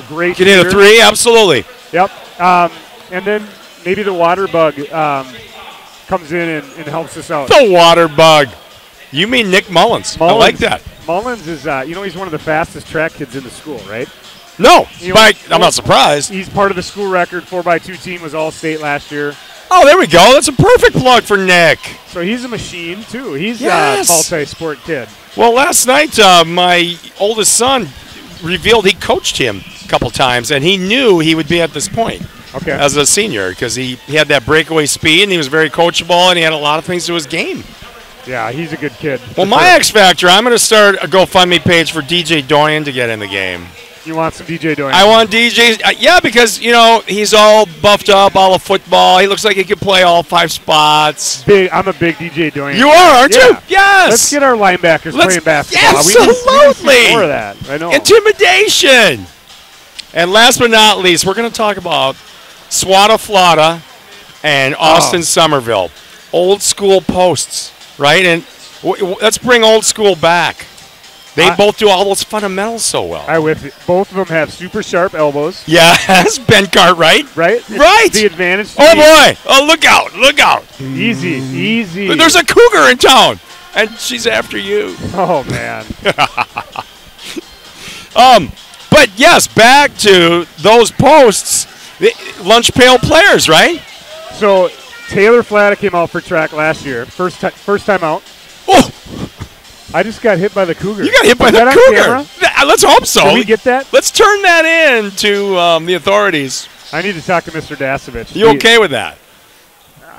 great shooter. Get in a three, absolutely. Yep. And then maybe the water bug comes in and helps us out. The water bug. You mean Nick Mullins. I like that. Mullins is, he's one of the fastest track kids in the school, right? No, I'm not surprised. He's part of the school record. 4x2 team was all-state last year. Oh, there we go. That's a perfect plug for Nick. So he's a machine, too. He's a multi-sport kid. Well, last night, my oldest son revealed he coached him a couple times, and he knew he would be at this point as a senior because he had that breakaway speed, and he was very coachable, and he had a lot of things to his game. Yeah, he's a good kid. Well, my X Factor, I'm going to start a GoFundMe page for DJ Doyen to get in the game. You want some DJ Doyen? I want DJ. Because, he's all buffed up, all of football. He looks like he could play all 5 spots. I'm a big DJ Doyen. You are, aren't you? Yes. Let's get our linebackers playing basketball. Absolutely. We need more of that. I know. Intimidation. And last but not least, we're going to talk about Swata Flata and Austin Somerville. Old school posts, right? And let's bring old school back. They both do all those fundamentals so well. I'm with you. Both of them have super sharp elbows. Yes, Ben Cartwright. Right? Right. The advantage. Oh, boy. Oh, look out. Look out. Easy. There's a cougar in town, and she's after you. Oh, man. But, yes, back to those posts, lunch pail players, right? So Taylor Flata came out for track last year. First time out. Oh. I just got hit by the cougar. You got hit by the cougar? Let's hope so. Can we get that? Let's turn that in to the authorities. I need to talk to Mr. Dasovich. You okay with that?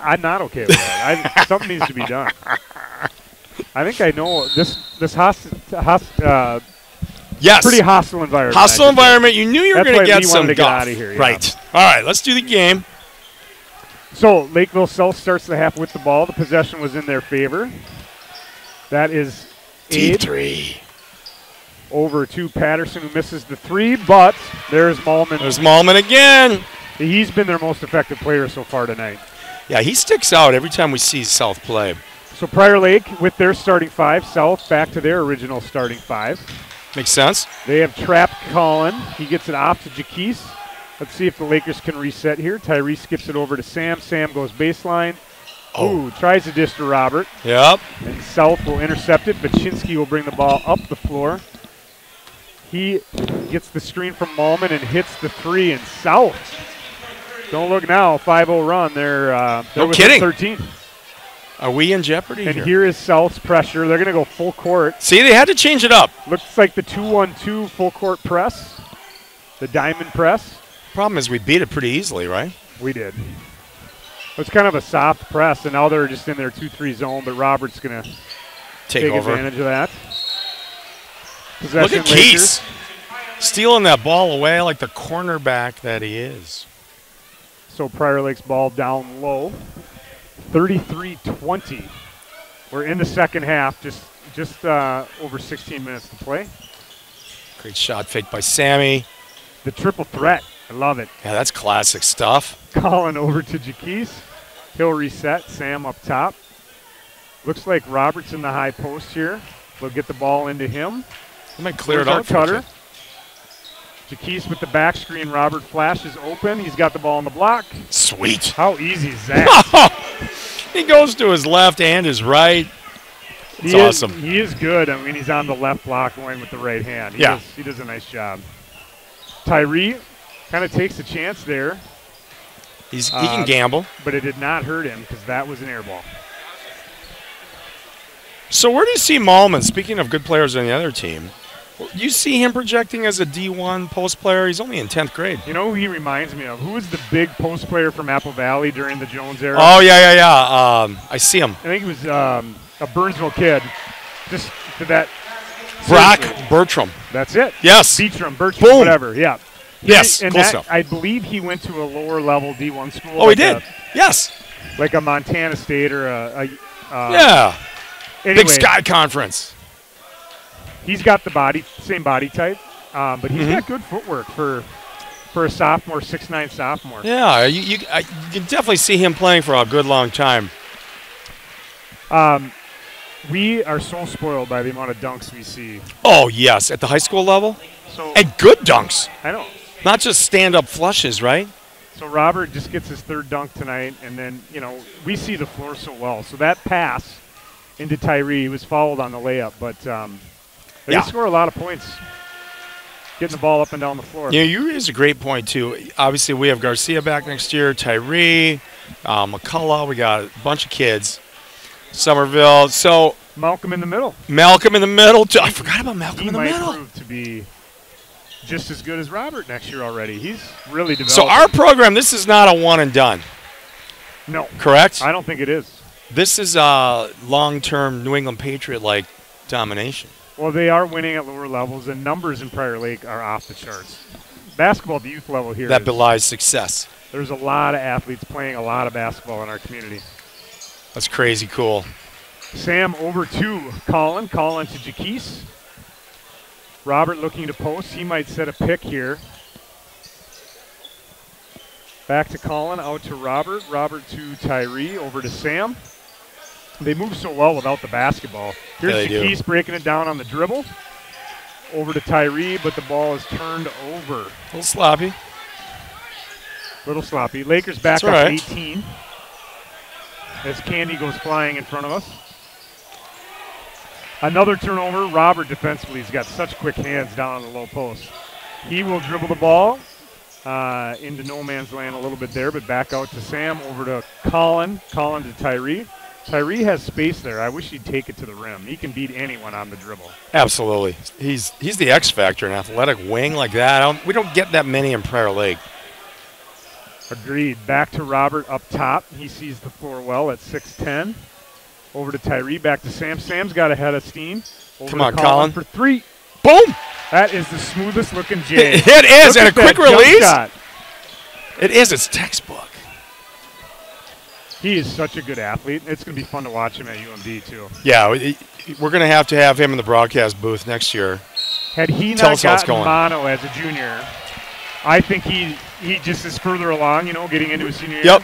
I'm not okay with that. Something needs to be done. I think I know this yes. Pretty hostile environment. Hostile environment. You knew you were going to get some get out of here. Yeah. Right. All right, let's do the game. So Lakeville South starts the half with the ball. The possession was in their favor. That is deep three. Over to Patterson, who misses the 3, but there's Malman. There's Malman again. He's been their most effective player so far tonight. Yeah, he sticks out every time we see South play. So Prior Lake with their starting 5, South back to their original starting 5. Makes sense. They have trapped Colin. He gets it off to Jaquise. Let's see if the Lakers can reset here. Tyree skips it over to Sam. Sam goes baseline. Ooh, tries to dish to Robert. Yep. And South will intercept it. Baczynski will bring the ball up the floor. He gets the screen from Malman and hits the 3, and South. Don't look now, 5-0 run. They're no kidding. 13. Are we in jeopardy and here is South's pressure. They're going to go full court. See, they had to change it up. Looks like the 2-1-2 full court press, the diamond press. Problem is we beat it pretty easily, right? We did. It's kind of a soft press, and now they're just in their 2-3 zone, but Robert's going to take advantage of that. Look at Keese stealing that ball away like the cornerback that he is. So Prior Lake's ball down low. 33-20. We're in the second half, just over 16 minutes to play. Great shot fake by Sammy. The triple threat. I love it. Yeah, that's classic stuff. Calling over to Jaquise. He'll reset. Sam up top. Looks like Robert's in the high post here. They'll get the ball into him. They might clear it out. Cutter. Jaquise with the back screen. Robert flashes open. He's got the ball on the block. Sweet. How easy is that? He goes to his left and his right. It's awesome. He is good. I mean, he's on the left block going with the right hand. He does a nice job. Tyree kind of takes a chance there. He can gamble. But it did not hurt him because that was an air ball. So where do you see Malman? Speaking of good players on the other team, you see him projecting as a D1 post player? He's only in 10th grade. You know who he reminds me of? Who was the big post player from Apple Valley during the Jones era? Oh, yeah. I see him. I think he was a Burnsville kid. Just to that. Brock Seriously. Bertram. That's it. Yes. Bertram, Boom. whatever. Yeah. Yes, And close enough. I believe he went to a lower level D1 school. Oh, he did? Yes. Like a Montana State or Yeah. Anyway, Big Sky Conference. He's got the same body type, but he's got good footwork for a sophomore, 6'9" sophomore. Yeah, you can definitely see him playing for a good long time. We are so spoiled by the amount of dunks we see. Oh, yes, at the high school level. So And good dunks. I know. Not just stand-up flushes, right? So Robert just gets his third dunk tonight, and then, we see the floor so well. So that pass into Tyree, he was fouled on the layup, but they score a lot of points getting the ball up and down the floor. Yeah, you raise a great point, too. Obviously, we have Garcia back next year, Tyree, McCullough. We got a bunch of kids. Somerville. So Malcolm in the middle. Too. I forgot about Malcolm in the middle. He might prove to be just as good as Robert next year already. He's really developed. So our program, this is not a one and done. No. Correct? I don't think it is. This is a long-term New England Patriot-like domination. Well, they are winning at lower levels, and numbers in Prior Lake are off the charts. Basketball at the youth level here. That belies success. There's a lot of athletes playing a lot of basketball in our community. That's crazy cool. Sam over to Colin. Colin to Jaquise. Robert looking to post. He might set a pick here. Back to Colin, out to Robert. Robert to Tyree, over to Sam. They move so well without the basketball. Here's Jaquise breaking it down on the dribble. Over to Tyree, but the ball is turned over. A little sloppy. Lakers back up 18. As Candy goes flying in front of us. Another turnover. Robert defensively has got such quick hands down on the low post. He will dribble the ball into no man's land a little bit there, but back out to Sam, over to Colin. Colin to Tyree. Tyree has space there. I wish he'd take it to the rim. He can beat anyone on the dribble. Absolutely. He's the X factor, an athletic wing like that. We don't get that many in Prior Lake. Agreed. Back to Robert up top. He sees the floor well at 6'10". Over to Tyree. Back to Sam. Sam's got a head of steam. Over Come on, to Colin. For three. Boom! That is the smoothest looking J. It is, and a quick release. Shot. It is. It's textbook. He is such a good athlete. It's going to be fun to watch him at UMD, too. Yeah, we're going to have him in the broadcast booth next year. Had he Tell not us how it's gotten going. mono as a junior, I think he just is further along, getting into his senior year. Yep.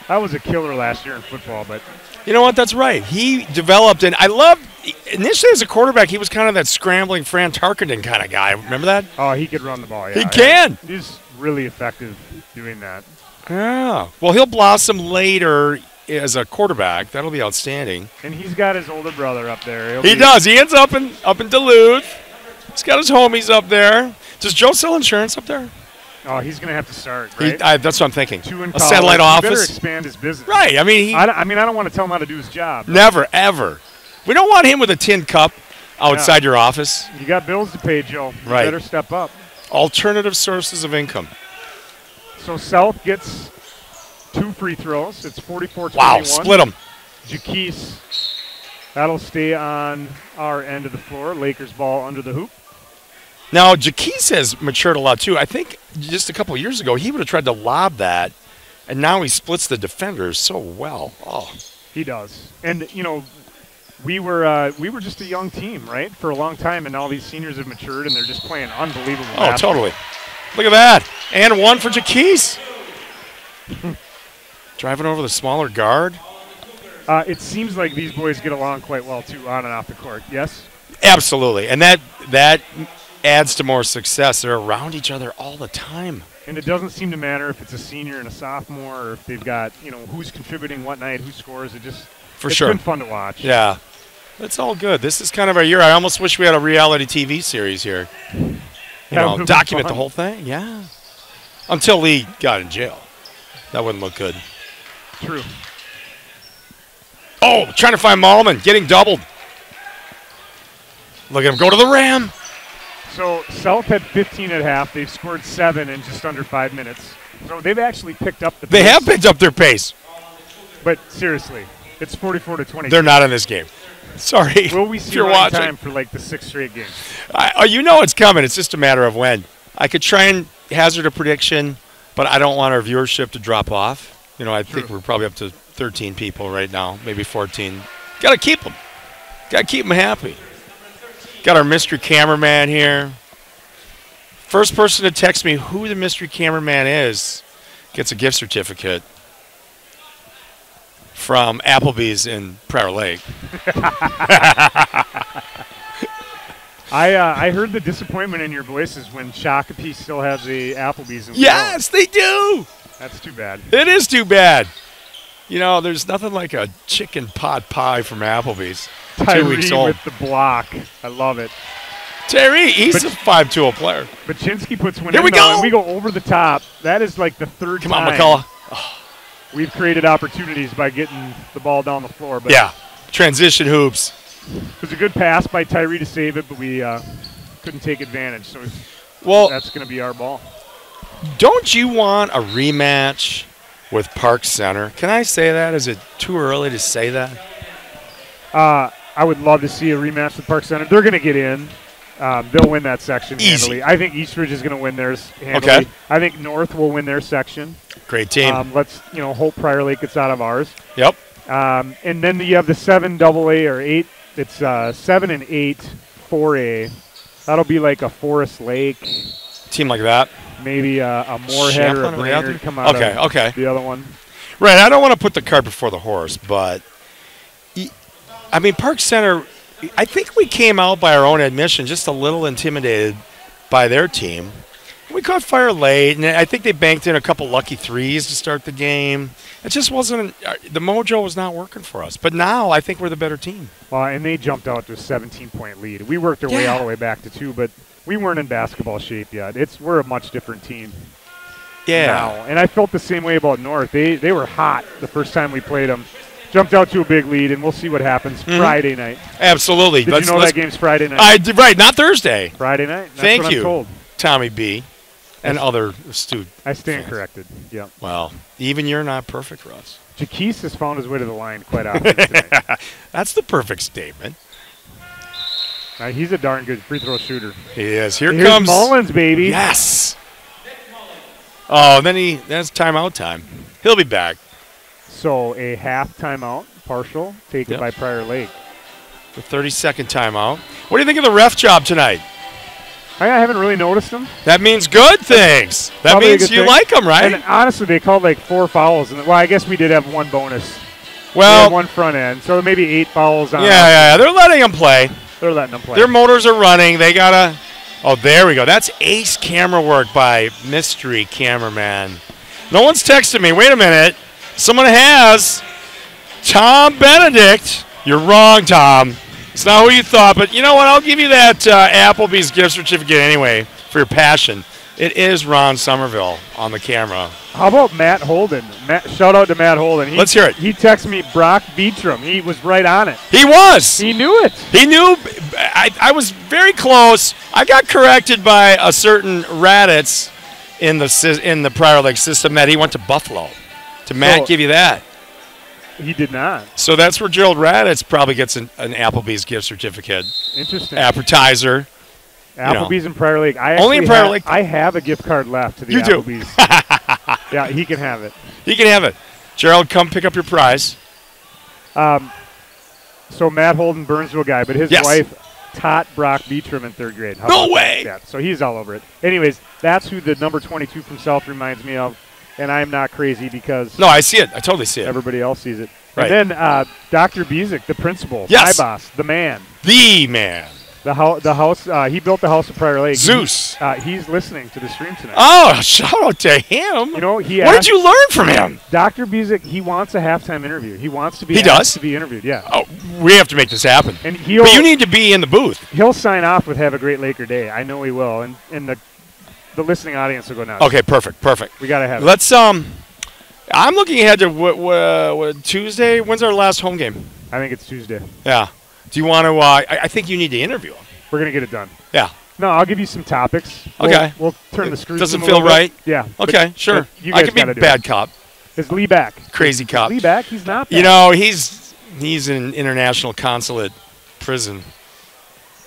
That was a killer last year in football, but You know what? That's right. He developed, and I loved, initially as a quarterback, he was kind of that scrambling Fran Tarkenton kind of guy. Remember that? oh, he could run the ball. Yeah, He can. He's really effective doing that. Yeah. Well, he'll blossom later as a quarterback. That'll be outstanding. And he's got his older brother up there. He does. He ends up in Duluth. He's got his homies up there. Does Joe sell insurance up there? Oh, he's going to have to start, right? That's what I'm thinking. 2 in A college. satellite He office. better expand his business. Right. I mean, I don't want to tell him how to do his job. never, ever. We don't want him with a tin cup outside your office. You got bills to pay, Joe. You Right. better step up. Alternative sources of income. So South gets 2 free throws. It's 44-21. Wow, split them. Jaquise, that'll stay on our end of the floor. Lakers ball under the hoop. Now, Jaquise has matured a lot, too. I think just a couple of years ago, he would have tried to lob that, and now he splits the defenders so well. Oh, He does. And, we were just a young team, right, for a long time, and all these seniors have matured, and they're just playing unbelievable basketball. totally. Look at that. And one for Jaquise. Driving over the smaller guard. It seems like these boys get along quite well, too, on and off the court. Yes? Absolutely. And that adds to more success. They're around each other all the time. And it doesn't seem to matter if it's a senior and a sophomore or if they've got, who's contributing what night, who scores. It's sure. been fun to watch. Yeah. It's all good. This is kind of our year. I almost wish we had a reality TV series here. Document the whole thing. Yeah. Until Lee got in jail. That wouldn't look good. True. Oh, trying to find Malman. Getting doubled. Look at him go to the ram. So South had 15 at half. They've scored 7 in just under 5 minutes. So they've actually picked up the pace. They have picked up their pace. But seriously, it's 44-20. They're not in this game. Sorry. Will we see if you're running watching time for like the 6th straight games? You know it's coming. It's just a matter of when. I could try and hazard a prediction, but I don't want our viewership to drop off. You know, I think we're probably up to 13 people right now, maybe 14. Got to keep them. Got to keep them happy. Got our mystery cameraman here. First person to text me who the mystery cameraman is gets a gift certificate from Applebee's in Prior Lake. I heard the disappointment in your voices when Shakopee still has the Applebee's. Yes, they do. That's too bad. It is too bad. You know, there's nothing like a chicken pot pie from Applebee's. 2 weeks Tyree old. with the block. I love it. Tyree, he's a 5-tool player. But Chinsky puts one Here in, we go. and we go over the top. That is like the third Come time on, McCullough. we've created opportunities by getting the ball down the floor. But Yeah, transition hoops. it was a good pass by Tyree to save it, but we couldn't take advantage. So Well, that's going to be our ball. don't you want a rematch with Park Center? Can I say that? Is it too early to say that? I would love to see a rematch with Park Center. They're going to get in. They'll win that section Easy. handily. I think Eastridge is going to win theirs handily. Okay. I think North will win their section. Great team. Let's hope Prior Lake gets out of ours. Yep. And then you have the 7 AA or 8. It's 7 and 8 4A. That'll be like a Forest Lake, Team like that. maybe a Moorhead or a Champlin or the other? Brainerd come out Okay. of the other one. Right. I don't want to put the cart before the horse, but I mean, Park Center, I think we came out by our own admission just a little intimidated by their team. We caught fire late, and I think they banked in a couple lucky threes to start the game. It just wasn't – the mojo was not working for us. But now I think we're the better team. Well, and they jumped out to a 17-point lead. We worked our way all the way back to 2, but we weren't in basketball shape yet. We're a much different team now. And I felt the same way about North. They were hot the first time we played them. Jumped out to a big lead, and we'll see what happens Friday night. Absolutely. Did you know that game's Friday night? Right, not Thursday. Friday night. That's Thank what you, I'm told. Tommy B. and other astute I stand fans. corrected. Yeah. Well, even you're not perfect, Russ. Jaquise has found his way to the line quite often tonight. That's the perfect statement. He's a darn good free throw shooter. He is. Here's comes Mullins, baby. Yes. Oh, then that's timeout time. He'll be back. So a half timeout, partial, taken by Prior Lake. The 30-second timeout. What do you think of the ref job tonight? I haven't really noticed him. That means good things. That means you like him, right? And honestly, they called like 4 fouls. Well, I guess we did have 1 bonus. Well, one front end, so maybe 8 fouls on. Yeah. They're letting them play. They're letting them play. Their motors are running. They gotta. Oh, there we go. That's ace camera work by mystery cameraman. No one's texting me. Wait a minute. Someone has. Tom Benedict. You're wrong, Tom. It's not who you thought, but you know what? I'll give you that Applebee's gift certificate anyway for your passion. It is Ron Somerville on the camera. How about Matt Holden? Shout out to Matt Holden. Let's hear it. He texted me Brock Beatram. He was right on it. He was. He knew it. He knew. I was very close. I got corrected by a certain Raditz in the Prior Lake system that he went to Buffalo. Did Matt give you that? He did not. So that's where Gerald Raditz probably gets an Applebee's gift certificate. Interesting. Appetizer. Applebee's in Prior Lake. Only in Prior Lake. I have a gift card left to the Applebee's. Yeah, he can have it. He can have it. Gerald, come pick up your prize. So Matt Holden, Burnsville guy, but his wife taught Brock Beatram in 3rd grade. No way! Yeah, so he's all over it. Anyways, that's who the number 22 from South reminds me of, and I'm not crazy because no, I see it. I totally see it. Everybody else sees it. Right. And then Dr. Bezick, the principal, yes. my boss, the man. The man. The house. He built the house of Prior Lake. Zeus. He's listening to the stream tonight. Oh, shout out to him. You know, what did you learn from him? Dr. Bezick, he wants a halftime interview. He wants to be to be interviewed, yeah. Oh, we have to make this happen. And but you need to be in the booth. He'll sign off with "Have a great Laker day." I know he will, and the listening audience will go nuts. Okay, perfect. We gotta have. Let's I'm looking ahead to what Tuesday. When's our last home game? I think it's Tuesday. Yeah. Do you want to? I think you need to interview him. We're gonna get it done. Yeah. No, I'll give you some topics. Okay. We'll turn the screws. Doesn't feel right. Yeah. Okay, sure. I can be bad cop. Is Lee back? Crazy cop. Lee back? He's not back. You know, he's in international consulate prison.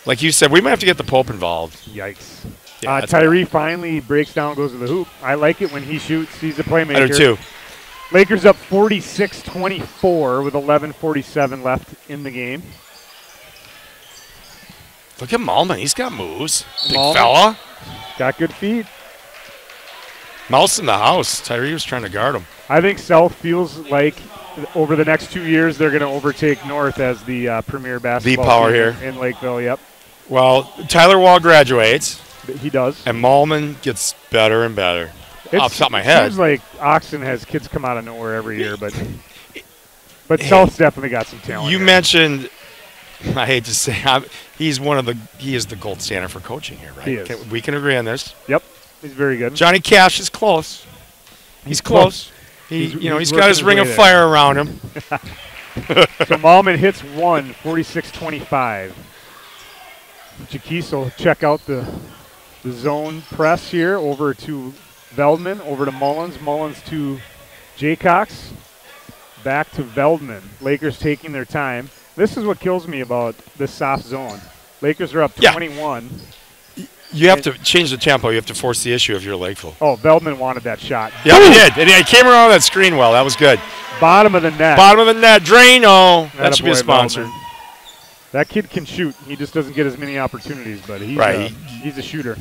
Like you said, we might have to get the Pope involved. Yikes. Yeah, Tyree finally breaks down, goes to the hoop. I like it when he shoots. He's a playmaker. I do too. Lakers up 46-24 with 11:47 left in the game. Look at Malman. He's got moves. Big Malman fella. Got good feet. Mouse in the house. Tyree was trying to guard him. I think South feels like over the next 2 years they're going to overtake North as the premier basketball power team here in Lakeville. Yep. Well, Tyler Wall graduates. He does. And Malman gets better and better. Off the top of my head. It seems like Oxon has kids come out of nowhere every year, but South's definitely got some talent. You mentioned, I hate to say, he is the gold standard for coaching here, right? He is. We can agree on this. Yep, he's very good. Johnny Cash is close. He's close. He's got his ring of fire around him. So Malman hits 46-25. Jaquise will check out the zone press here over to Veldman, over to Mullins. Mullins to Jaycox. Back to Veldman. Lakers taking their time. This is what kills me about this soft zone. Lakers are up 21. You have to change the tempo. You have to force the issue if you're Lakeville. Oh, Veldman wanted that shot. Yeah, he did. And he came around that screen well. That was good. Bottom of the net. Bottom of the net. Drano. That should be a sponsor. Veldman. That kid can shoot. He just doesn't get as many opportunities, but he's a shooter.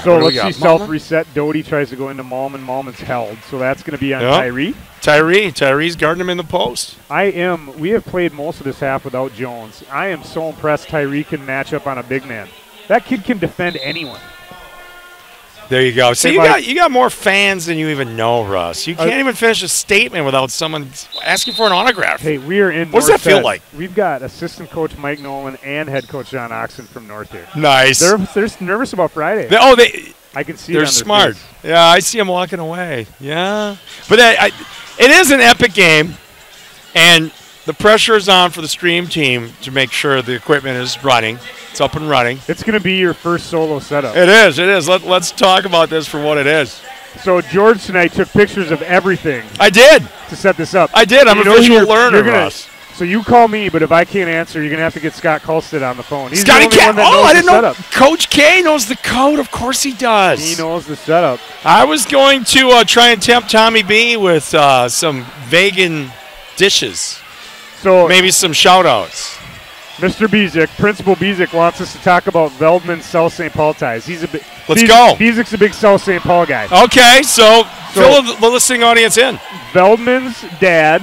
So let's see South reset. Doty tries to go into Malman. Malman's held. So that's going to be on Tyree. Tyree's guarding him in the post. We have played most of this half without Jones. I am so impressed Tyree can match up on a big man. That kid can defend anyone. There you go. See, you got more fans than you even know, Russ. You can't even finish a statement without someone asking for an autograph. Hey, we are in. What does that feel like? We've got assistant coach Mike Nolan and head coach John Oxon from North here. Nice. They're nervous about Friday. I can see. They're smart. Yeah, I see them walking away. Yeah, but it is an epic game, and the pressure is on for the stream team to make sure the equipment is running. It's up and running. It's going to be your first solo setup. It is. Let's talk about this for what it is. So George tonight took pictures of everything. I did. To set this up. I did. I'm a visual learner, Russ. So you call me, but if I can't answer, you're going to have to get Scott Colstead on the phone. He's Scotty the only one that knows I didn't the know. setup. Coach K knows the code. Of course he does. He knows the setup. I was going to try and tempt Tommy B with some vegan dishes. So maybe some shout-outs. Mr. Bezick, Principal Bezick wants us to talk about Veldman's South St. Paul ties. Let's go. Bezick's a big South St. Paul guy. Okay, so fill the listening audience in. Veldman's dad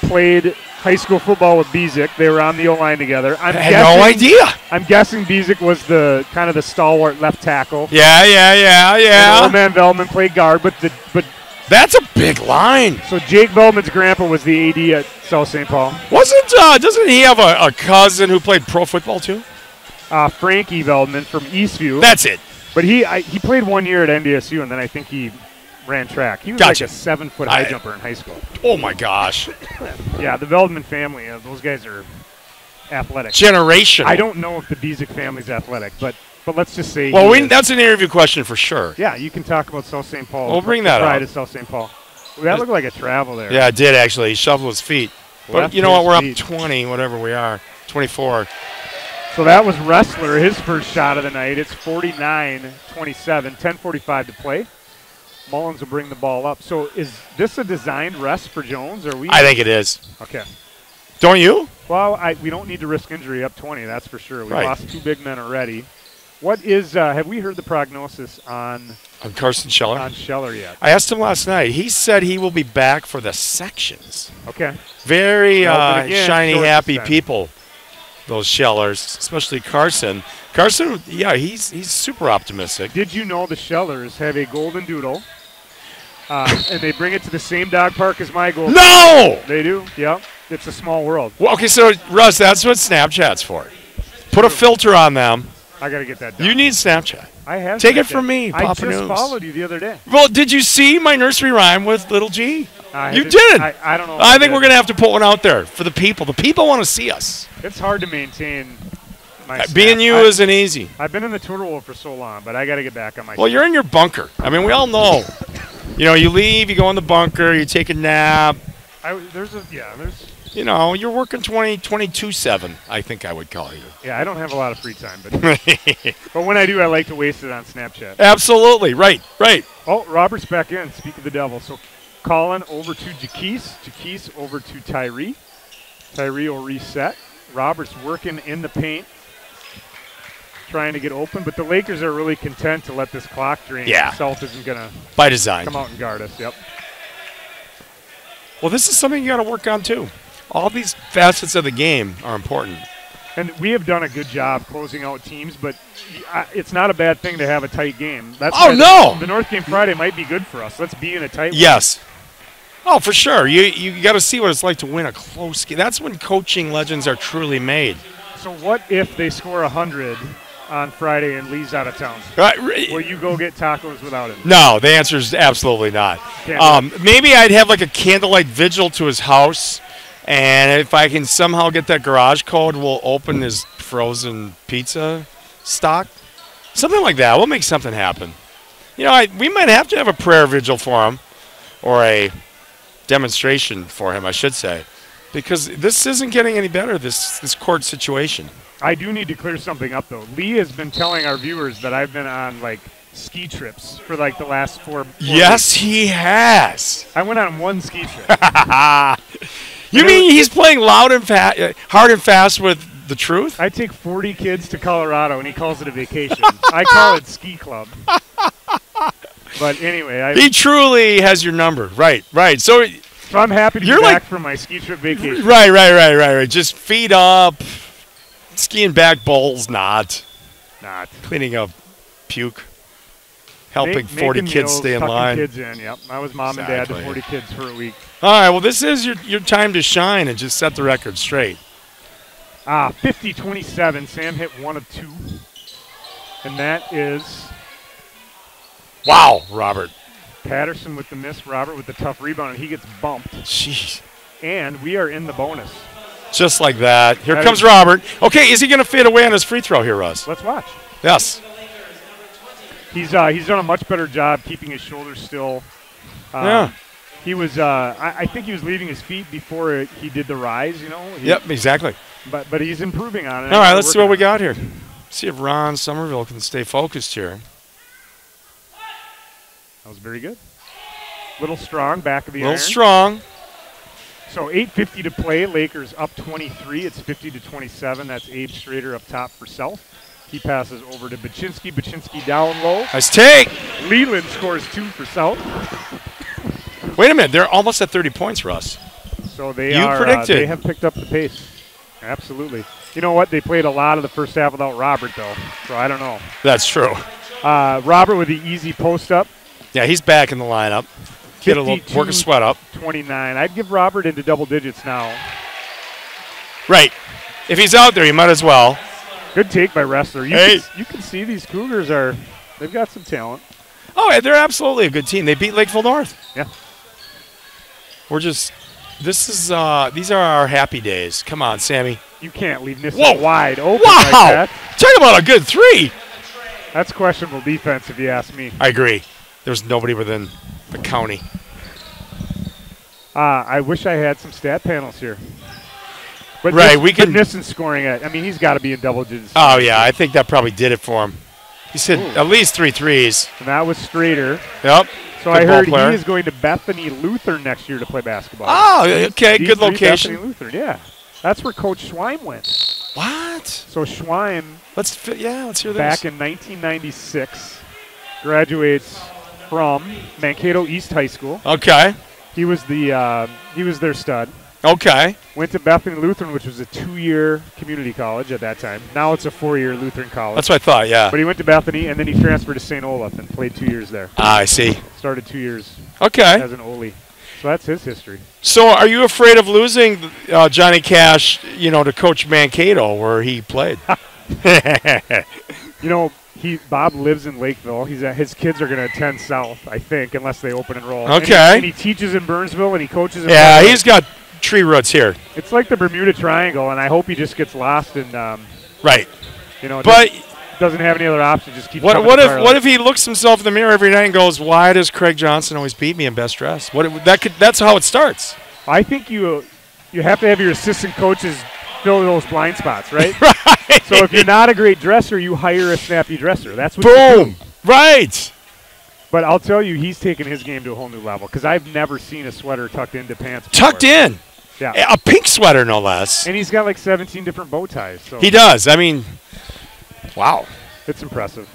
played high school football with Bezick. They were on the O-line together. I had no idea. I'm guessing Bezick was the kind of the stalwart left tackle. Yeah. And old man Veldman played guard, but that's a big line. So Jake Veldman's grandpa was the AD at South St. Paul. Doesn't he have a cousin who played pro football too? Frankie Veldman from Eastview. That's it. But he played 1 year at NDSU, and then I think he ran track. He was like a 7-foot high jumper in high school. Oh my gosh. Yeah, the Veldman family, those guys are athletic. Generational. I don't know if the Bezick family's athletic, but let's just say. Well, that's an interview question for sure. Yeah, you can talk about South St. Paul. We'll bring that up. Pride of South St. Paul. Well, that looked like a travel there. Yeah, it did actually. He shoveled his feet. But you know what? We're up 20, whatever we are. 24. So that was Wrestler, his first shot of the night. It's 49-27, 10:45 to play. Mullins will bring the ball up. So is this a designed rest for Jones? I think it is. Okay. Don't you? Well, we don't need to risk injury up 20, that's for sure. We lost 2 big men already. What is, have we heard the prognosis on Carson Scheller? On Scheller yet? I asked him last night. He said he will be back for the sections. Okay. Very shiny, happy people. those Shellers, especially Carson. Carson, yeah, he's super optimistic. Did you know the Shellers have a golden doodle, and they bring it to the same dog park as my golden? No! They do, yep. It's a small world. Well, okay, so, Russ, that's what Snapchat's for. Put a filter on them. I got to get that done. You need Snapchat. I have. Take it from me, I Papa just News. followed you the other day. Well, did you see my nursery rhyme with Little G? You didn't- did. I don't know. I think we're going to have to put one out there for the people. The people want to see us. It's hard to maintain my Being you isn't easy. I've been in the Twitter world for so long, but I got to get back on my. Well, you're in your bunker. I mean, we all know. You know, you leave, you go in the bunker, you take a nap. There's. You know, you're working 22/7, I think I would call you. Yeah, I don't have a lot of free time, but but when I do, I like to waste it on Snapchat. Absolutely. Right. Oh, Robert's back in. Speak of the devil. So Colin over to Jaquise. Jaquise over to Tyree. Tyree will reset. Robert's working in the paint, trying to get open, but the Lakers are really content to let this clock drain. Yeah. South isn't going to By design. come out and guard us. Yep. Well, this is something you got to work on, too. All these facets of the game are important. And we have done a good job closing out teams, but it's not a bad thing to have a tight game. That's why no! The North game Friday might be good for us. Let's be in a tight one. Yes. Oh, for sure. You got to see what it's like to win a close game. That's when coaching legends are truly made. So what if they score 100 on Friday and Lee's out of town? Will you go get tacos without him? No, the answer is absolutely not. Maybe I'd have like a candlelight vigil to his house, and if I can somehow get that garage code, we'll open his frozen pizza stock. Something like that. We'll make something happen. You know, we might have to have a prayer vigil for him, or a demonstration for him, I should say, because this isn't getting any better, this court situation. I do need to clear something up, though. Lee has been telling our viewers that I've been on, like, ski trips for, like, the last four Yes, weeks. he has. I went on one ski trip. You mean he's playing loud and hard and fast with the truth? I take 40 kids to Colorado, and he calls it a vacation. I call it ski club. But anyway, he truly has your number. Right. So I'm happy to be back from my ski trip vacation. Right. Just feet up, skiing back bowls, not cleaning up puke, helping 40 kids meals, stay in tucking line. Kids in. Yep, I was mom and dad to 40 kids for a week. All right, well, this is your time to shine and just set the record straight. 50-27. Sam hit 1 of 2, and that is. Wow, Robert. Patterson with the miss, Robert with the tough rebound, and he gets bumped. Jeez. And we are in the bonus. Just like that. Here comes Robert. Okay, is he going to fade away on his free throw here, Russ? Let's watch. Yes. He's done a much better job keeping his shoulders still. Yeah. He was. I think he was leaving his feet before he did the rise. You know. Yep, exactly. But he's improving on it. All right, let's see what we got here. See if Ron Somerville can stay focused here. That was very good. Little strong, back of the iron. Little strong. So 8:50 to play. Lakers up 23. It's 50-27. That's Abe Strader up top for South. He passes over to Baczynski. Baczynski down low. Nice take. Leland scores 2 for South. Wait a minute. They're almost at 30 points, Russ. So they predicted. They have picked up the pace. Absolutely. You know what? They played a lot of the first half without Robert, though. So I don't know. That's true. Robert with the easy post up. Yeah, he's back in the lineup. Get a little work a sweat up. 29. I'd give Robert into double digits now. Right. If he's out there, he might as well. Good take by Wrestler. You can see these Cougars they've got some talent. Oh, they're absolutely a good team. They beat Lakeville North. Yeah. These are our happy days. Come on, Sammy. You can't leave Nissen wide open like that. Talk about a good 3. That's questionable defense if you ask me. I agree. There's nobody within the county. I wish I had some stat panels here. But Nissen scoring it. I mean, he's got to be in double digits. Oh, yeah. I think that probably did it for him. He's hit at least 3 threes. And that was Strader. Yep. So I heard he is going to Bethany Lutheran next year to play basketball. Oh, okay. Good location. Bethany Lutheran, yeah. That's where Coach Schweim went. What? So Schweim, let's hear this. Back in 1996, graduates from Mankato East High School. Okay. He was their stud. Okay. Went to Bethany Lutheran, which was a 2-year community college at that time. Now it's a 4-year Lutheran college. That's what I thought, yeah. But he went to Bethany, and then he transferred to St. Olaf and played 2 years there. Ah, I see. Started 2 years Okay. as an Ole. So that's his history. So are you afraid of losing Johnny Cash, to Coach Mankato where he played? Bob lives in Lakeville. His kids are going to attend South, I think, unless they open enroll. Okay. And he teaches in Burnsville, and he coaches in Yeah, Burnsville. he's got tree roots here. It's like the Bermuda Triangle, and I hope he just gets lost in, Right. but doesn't have any other option. Just keep. What if he looks himself in the mirror every night and goes, "Why does Craig Johnson always beat me in best dress?" That's how it starts. I think you have to have your assistant coaches fill those blind spots, right? Right. So if you're not a great dresser, you hire a snappy dresser. That's what. Boom. You do. Right. But I'll tell you, he's taken his game to a whole new level because I've never seen a sweater tucked into pants before. Tucked in. Yeah. A pink sweater, no less. And he's got like 17 different bow ties. So He does. I mean, wow. it's impressive.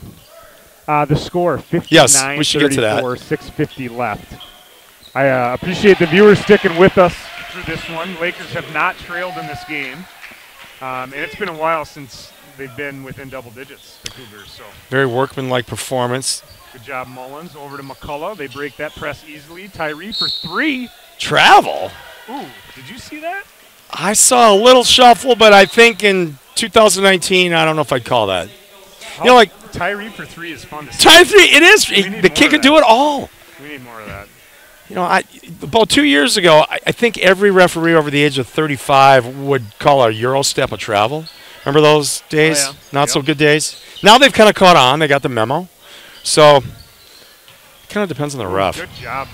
The score, 59-34, Yes, we should get to that. 6:50 left. I appreciate the viewers sticking with us through this one. Lakers have not trailed in this game. And it's been a while since they've been within double digits, the Cougars. So Very workmanlike performance. good job, Mullins. Over to McCullough. They break that press easily. Tyree for 3. Travel. Ooh, did you see that? I saw a little shuffle, but I think in 2019, I don't know if I'd call that. Tyree for 3 is fun to see. Tie 3, it is. We need The more kid of can that. do it all. We need more of that. About 2 years ago, I think every referee over the age of 35 would call a Euro step a travel. Remember those days? Oh, yeah. Not so good days. Now they've kind of caught on. They got the memo. So it kind of depends on the ref. Good job,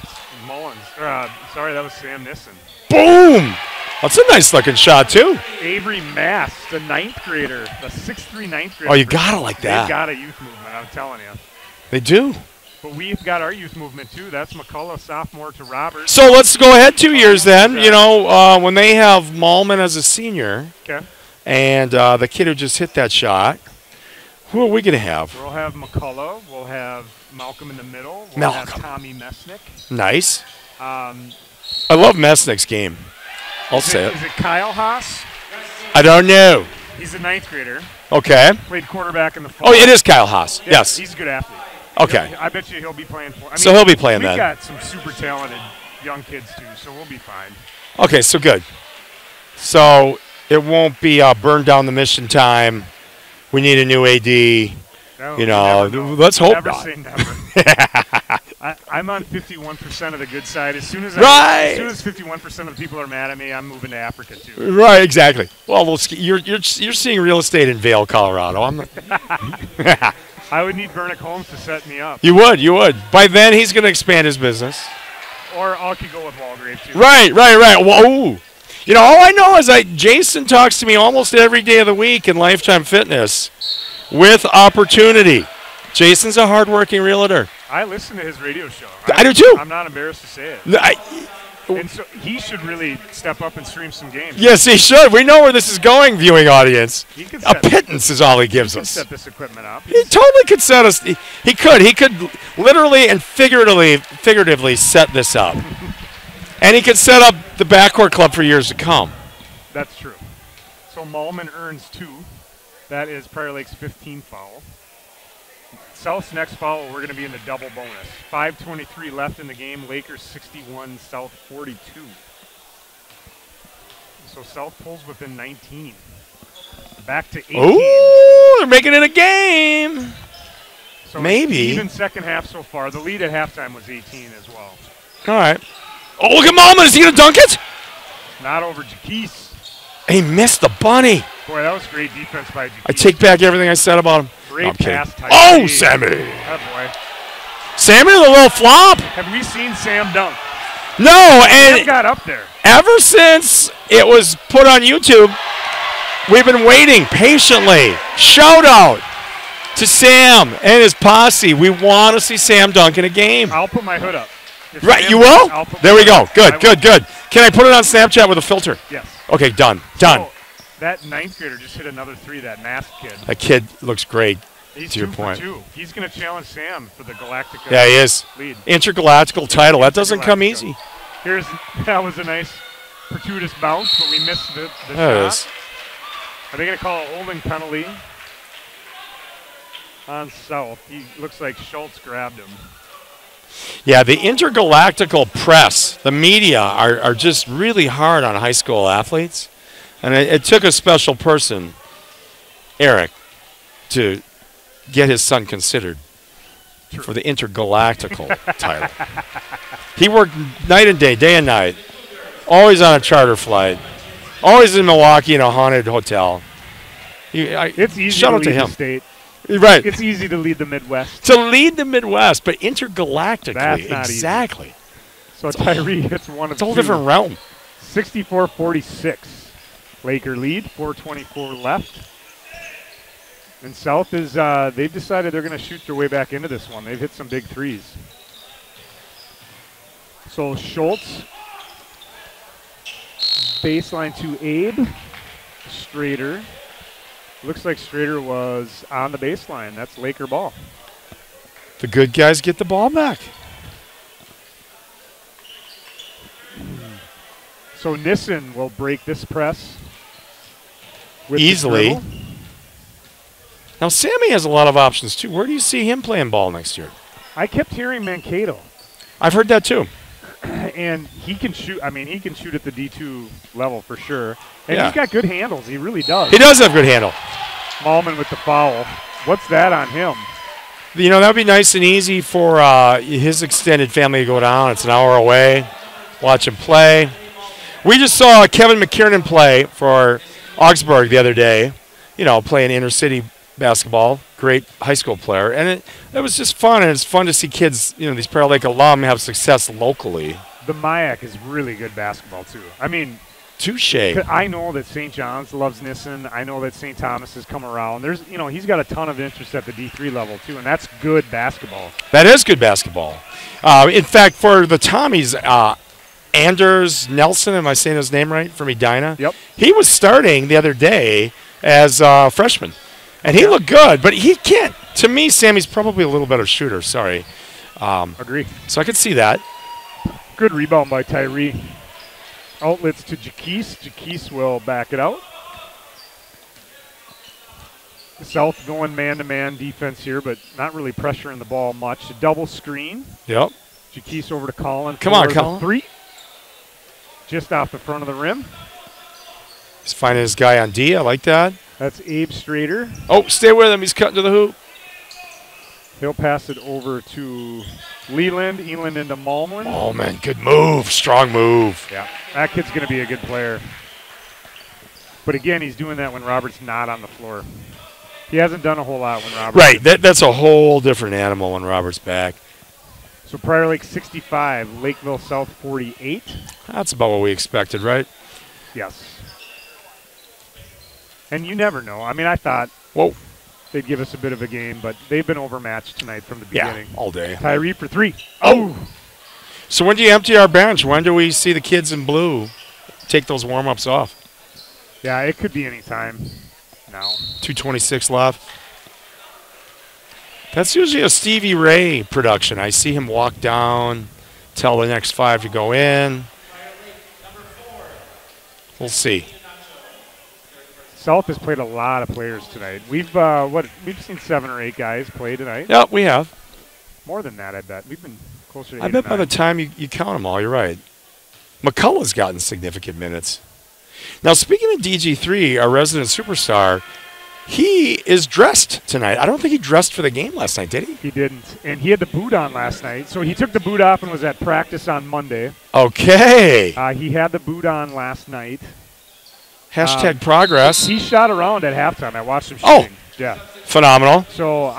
Mullins. Sorry, that was Sam Nissen. Boom! That's a nice looking shot, too. Avery Mass, the 9th grader, the 6'3" 9th grader. Oh, you got it like that. They've got a youth movement, I'm telling you. They do. But we've got our youth movement, too. That's McCullough, sophomore, to Roberts. So let's go ahead 2 years then. When they have Malman as a senior Okay. and the kid who just hit that shot, who are we going to have? We'll have McCullough. We'll have Malcolm in the middle. We'll Malcolm. have Tommy Mesnick. Nice. Um, I love Mesnick's game. I'll say it. Is it Kyle Haas? I don't know. He's a 9th grader. Okay. Played quarterback in the fall. Oh, it is Kyle Haas. Yeah, Yes. He's a good athlete. Okay. I bet you he'll be playing for. So he'll be playing we've then. got some super talented young kids, too, so we'll be fine. Okay, so good. So it won't be burn down the mission time. We need a new AD. No, You know, never know. let's hope never not. Say never. I'm on 51% of the good side. As soon as Right. as soon as 51% of the people are mad at me, I'm moving to Africa too. Right, exactly. Well, you're seeing real estate in Vail, Colorado. I'm not. I would need Bernick Holmes to set me up, You would. By then, he's going to expand his business. or I could go with Walgrave too. Right. Whoa. All I know is Jason talks to me almost every day of the week in Lifetime Fitness with opportunity. Jason's a hardworking realtor. I listen to his radio show. I do too. I'm not embarrassed to say it. And so he should really step up and stream some games. Yes, he should. We know where this is going, viewing audience. He could A pittance is all he gives us. set this equipment up. He totally could set us. He could. He could literally and figuratively set this up. And he could set up the backcourt club for years to come. That's true. So Malman earns 2. That is Prior Lake's 15th foul. South's next foul, we're going to be in the double bonus. 5:23 left in the game. Lakers 61, South 42. So South pulls within 19. Back to 18. Ooh, they're making it a game. So maybe. Even second half so far. The lead at halftime was 18 as well. All right. Oh, look at Malman. Is he going to dunk it? Not over Jaquise. He missed the bunny. Boy, that was great defense by Jaquise. I take back everything I said about him. Great No, I'm kidding. pass. Oh, Sammy. Oh, boy. Sammy with a little flop. Have we seen Sam dunk? No, Sam and got up there. ever since it was put on YouTube, we've been waiting patiently. Shout out to Sam and his posse. We want to see Sam dunk in a game. I'll put my hood up. If Right, Sam you dunks, will? I'll put There my we go. hood up. Good, I good, good. Can I put it on Snapchat with a filter? Yes. Okay, done. Done. So, that 9th grader just hit another 3, that masked kid. That kid looks great. He's to your 2 point. for 2. He's going to challenge Sam for the Galactica Yeah, he is. lead. Intergalactical title. That doesn't come easy. That was a nice Fortuitous bounce, but we missed the There it shot. is. Are they going to call a holding penalty on South? He looks like Schultz grabbed him. Yeah, the intergalactical press, the media are just really hard on high school athletes. And it took a special person, Eric, to get his son considered for the intergalactical title. He worked night and day and night, always on a charter flight, always in Milwaukee in a haunted hotel. It's easy shout to out lead to him. the state. Right. It's easy to lead the Midwest. To lead the Midwest, but intergalactically. That's not exactly. easy. So Tyree hits one of It's a whole two. different realm. 64-46. Laker lead, 4:24 left. And South is, they've decided they're going to shoot their way back into this one. They've hit some big threes. So Schultz, baseline to Abe, Strader. Looks like Strader was on the baseline. That's Laker ball. The good guys get the ball back. So Nissen will break this press with the Easily. dribble. Now, Sammy has a lot of options, too. Where do you see him playing ball next year? I kept hearing Mankato, I've heard that, too. and he can shoot. I mean, he can shoot at the D2 level for sure. And Yeah. he's got good handles. He really does. He does have good handle. Malman with the foul. What's that on him? You know, that would be nice and easy for his extended family to go down. It's an hour away. Watch him play. We just saw Kevin McKiernan play for Augsburg the other day, you know, playing inner-city basketball. Great high school player. And it was just fun, and it's fun to see kids, you know, these Pearl Lake alum have success locally. The Mayak is really good basketball, too. I mean, Touche. I know that St. John's loves Nissen. I know that St. Thomas has come around. There's, you know, he's got a ton of interest at the D3 level, too, and that's good basketball. That is good basketball. In fact, for the Tommies, Anders Nelson, am I saying his name right, from Edina? Yep. He was starting the other day as a freshman, and he looked good, but he can't. To me, Sammy's probably a little better shooter, sorry. Agree. So I could see that. Good rebound by Tyree. Outlets to Jaquise. Jaquise will back it out. South going man-to-man defense here, but not really pressuring the ball much. A double screen. Yep. Jaquise over to Colin. Come on, for the Colin. three. Just off the front of the rim. He's finding his guy on D. I like that. That's Abe Strader. Oh, stay with him. He's cutting to the hoop. He'll pass it over to Leland. Eland into Malmlin. Oh, man, good move. Strong move. Yeah, that kid's going to be a good player. But again, he's doing that when Robert's not on the floor. He hasn't done a whole lot when Robert's Right. That's a whole different animal when Robert's back. So Prior Lake 65, Lakeville South 48. That's about what we expected, right? Yes. And you never know. I mean, I thought Whoa. they'd give us a bit of a game, but they've been overmatched tonight from the beginning. Yeah, all day. Tyree for three. Oh! So when do you empty our bench? When do we see the kids in blue take those warm-ups off? Yeah, it could be any time now. 2:26 left. That's usually a Stevie Ray production. I see him walk down, tell the next five to go in. We'll see. South has played a lot of players tonight. We've seen 7 or 8 guys play tonight. Yep, we have. More than that, I bet. We've been closer to I 8 bet or by the 9. time you count them all, you're right. McCullough's gotten significant minutes. Now, speaking of DG3, our resident superstar, he is dressed tonight. I don't think he dressed for the game last night, did he? He didn't. And he had the boot on last night. So he took the boot off and was at practice on Monday. Okay. He had the boot on last night. Hashtag progress. He shot around at halftime. I watched him Oh. shooting. Yeah. Phenomenal. So,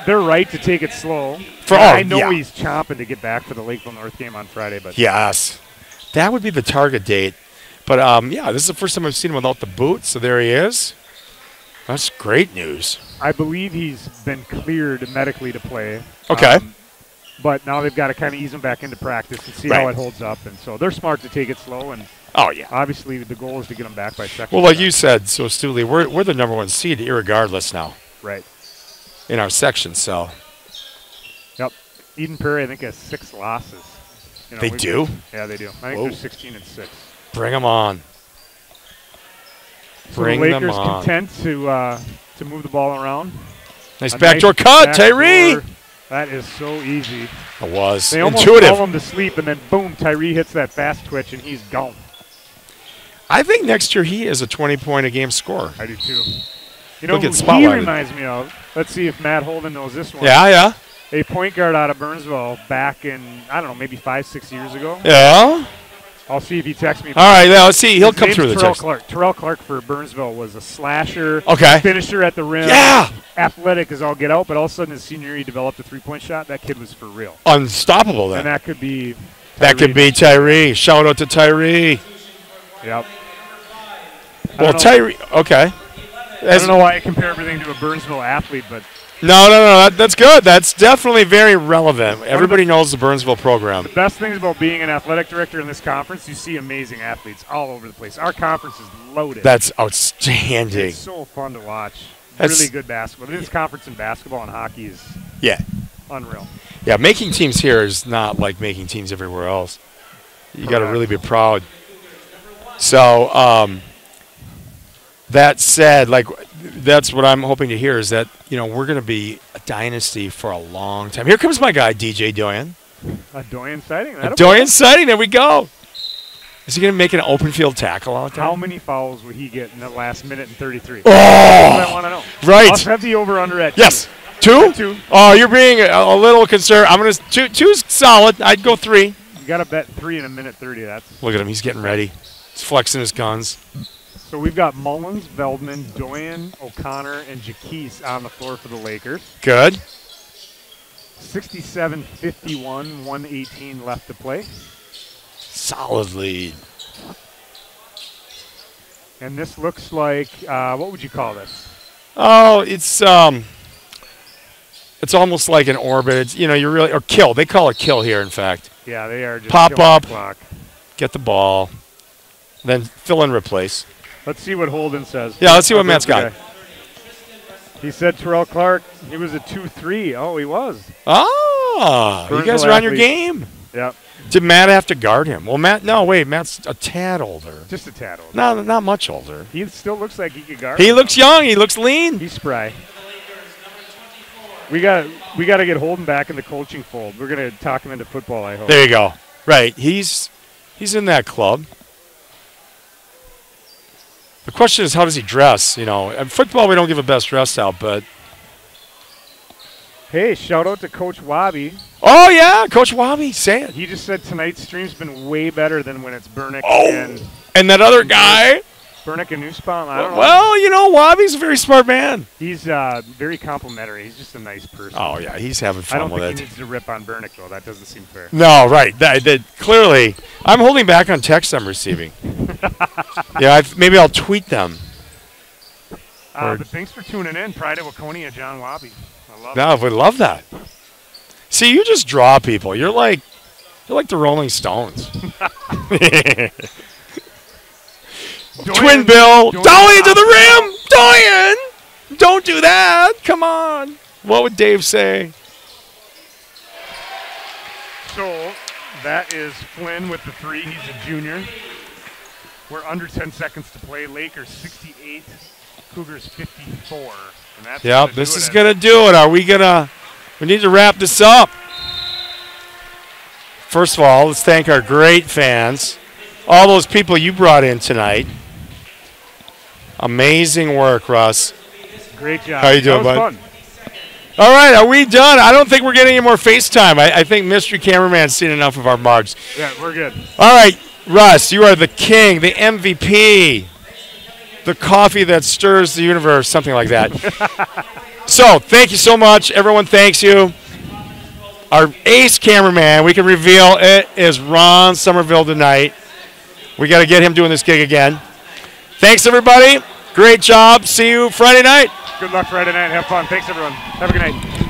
they're right to take it slow. For I all, know yeah. he's chomping to get back for the Lakeville North game on Friday. But Yes. That would be the target date. But, yeah, this is the first time I've seen him without the boot, so there he is. That's great news. I believe he's been cleared medically to play. Okay. But now they've got to kind of ease him back into practice and see Right. how it holds up. And so they're smart to take it slow. And Oh, yeah. obviously the goal is to get him back by second. Well, like you said so astutely, we're the number one seed irregardless now Right. in our section, so. Yep. Eden Prairie, I think, has 6 losses. They do? Yeah, they do. I think Whoa. they're 16-6. Bring them on. So Bring the them Lakers on. content to move the ball around. Nice backdoor cut, backdoor. Tyree. That is so easy. It was They almost intuitive. call him to sleep, and then boom, Tyree hits that fast twitch, and he's gone. I think next year he is a 20-point-a-game scorer. I do too. You know He'll get who he spotlighted. reminds me of? Let's see if Matt Holden knows this one. Yeah. A point guard out of Burnsville back in, I don't know, maybe 5-6 years ago. Yeah. I'll see if he texts me. All right, now let's see. He'll His come name's through the Terrell text. Clark. Terrell Clark for Burnsville was a slasher, Okay. finisher at the rim. Yeah. Athletic as all get out, but all of a sudden his senior year he developed a three-point shot. That kid was for real. Unstoppable then. And that could be That could be Tyree. Shout out to Tyree. Yep. Well, Tyree. Okay. I don't know why I compare everything to a Burnsville athlete, but No. That's good. That's definitely very relevant. Everybody knows the Burnsville program. the best things about being an athletic director in this conference, you see amazing athletes all over the place. Our conference is loaded. That's outstanding. It's so fun to watch. That's- Really good basketball. This conference in basketball and hockey is Yeah. unreal. Yeah, making teams here is not like making teams everywhere else. You got to Correct. really be proud. So, that said, like, that's what I'm hoping to hear is that, we're going to be a dynasty for a long time. Here comes my guy, DJ Doyen. A Doyen sighting. Doyen sighting. There we go. Is he going to make an open field tackle out there? How many fouls would he get in the last minute and 33? Oh! That's what I want to know. Right. I'll have the over-under at Yes. 2. 2? 2. Oh, you're being a little concerned. I'm going to – two's solid. I'd go 3. You got to bet 3 in a minute 30. That's Look at him. He's getting ready. He's flexing his guns. So we've got Mullins, Veldman, Doyen, O'Connor, and Jaquise on the floor for the Lakers. Good. 67-51, 118 left to play. Solid lead. And this looks like, what would you call this? Oh, it's almost like an orbit. It's, you're really or kill. They call it kill here. In fact, Yeah, they are just Pop killing up. the clock. get the ball, then fill in, replace. Let's see what Holden says. Yeah, let's see what Our Matt's Burnsville got. guy. He said Terrell Clark, he was a 2-3. Oh, he was. Ah, you guys Burnsville are on your athlete. game. Yep, Did Matt have to guard him? Well, Matt's a tad older. just a tad older. No, not much older. He still looks like he could guard. He him. looks young. He looks lean. He's spry. We got to get Holden back in the coaching fold. We're going to talk him into football, I hope. There you go. Right. He's in that club. The question is, how does he dress? In football, we don't give a best dress out, but Hey, shout out to Coach Wabi. oh yeah, Coach Wabi, say it. He just said tonight's stream's been way better than when it's Bernick Oh, and that other guy. and Nussbaum. I don't know. Well, Wabi's a very smart man. He's very complimentary. He's just a nice person. Oh yeah, he's having I fun don't with think he it. needs to rip on Bernick, though. That doesn't seem fair. No, right. That clearly, I'm holding back on texts I'm receiving. Yeah, maybe I'll tweet them. But thanks for tuning in. Pride of Waconia, John Wabi. I love it. No, we love that. See, you just draw people. You're like the Rolling Stones. Twin Bill, Dolly to the rim, Doyen. Don't do that. Come on. What would Dave say? So that is Flynn with the 3. He's a junior. We're under 10 seconds to play. Lakers 68, Cougars 54. And that's Yep, gonna this do is it. going to do it. We need to wrap this up. First of all, let's thank our great fans. All those people you brought in tonight. Amazing work, Russ. Great job. How you doing, that bud? was fun. All right, are we done? I don't think we're getting any more FaceTime. I think Mystery Cameraman's seen enough of our marks. Yeah, we're good. All right, Russ, you are the king, the MVP, the coffee that stirs the universe, something like that. So, thank you so much. Everyone thanks you. Our ace cameraman, we can reveal it is Ron Somerville tonight. We got to get him doing this gig again. Thanks, everybody. Great job. See you Friday night. Good luck Friday night. Have fun. Thanks, everyone. Have a good night.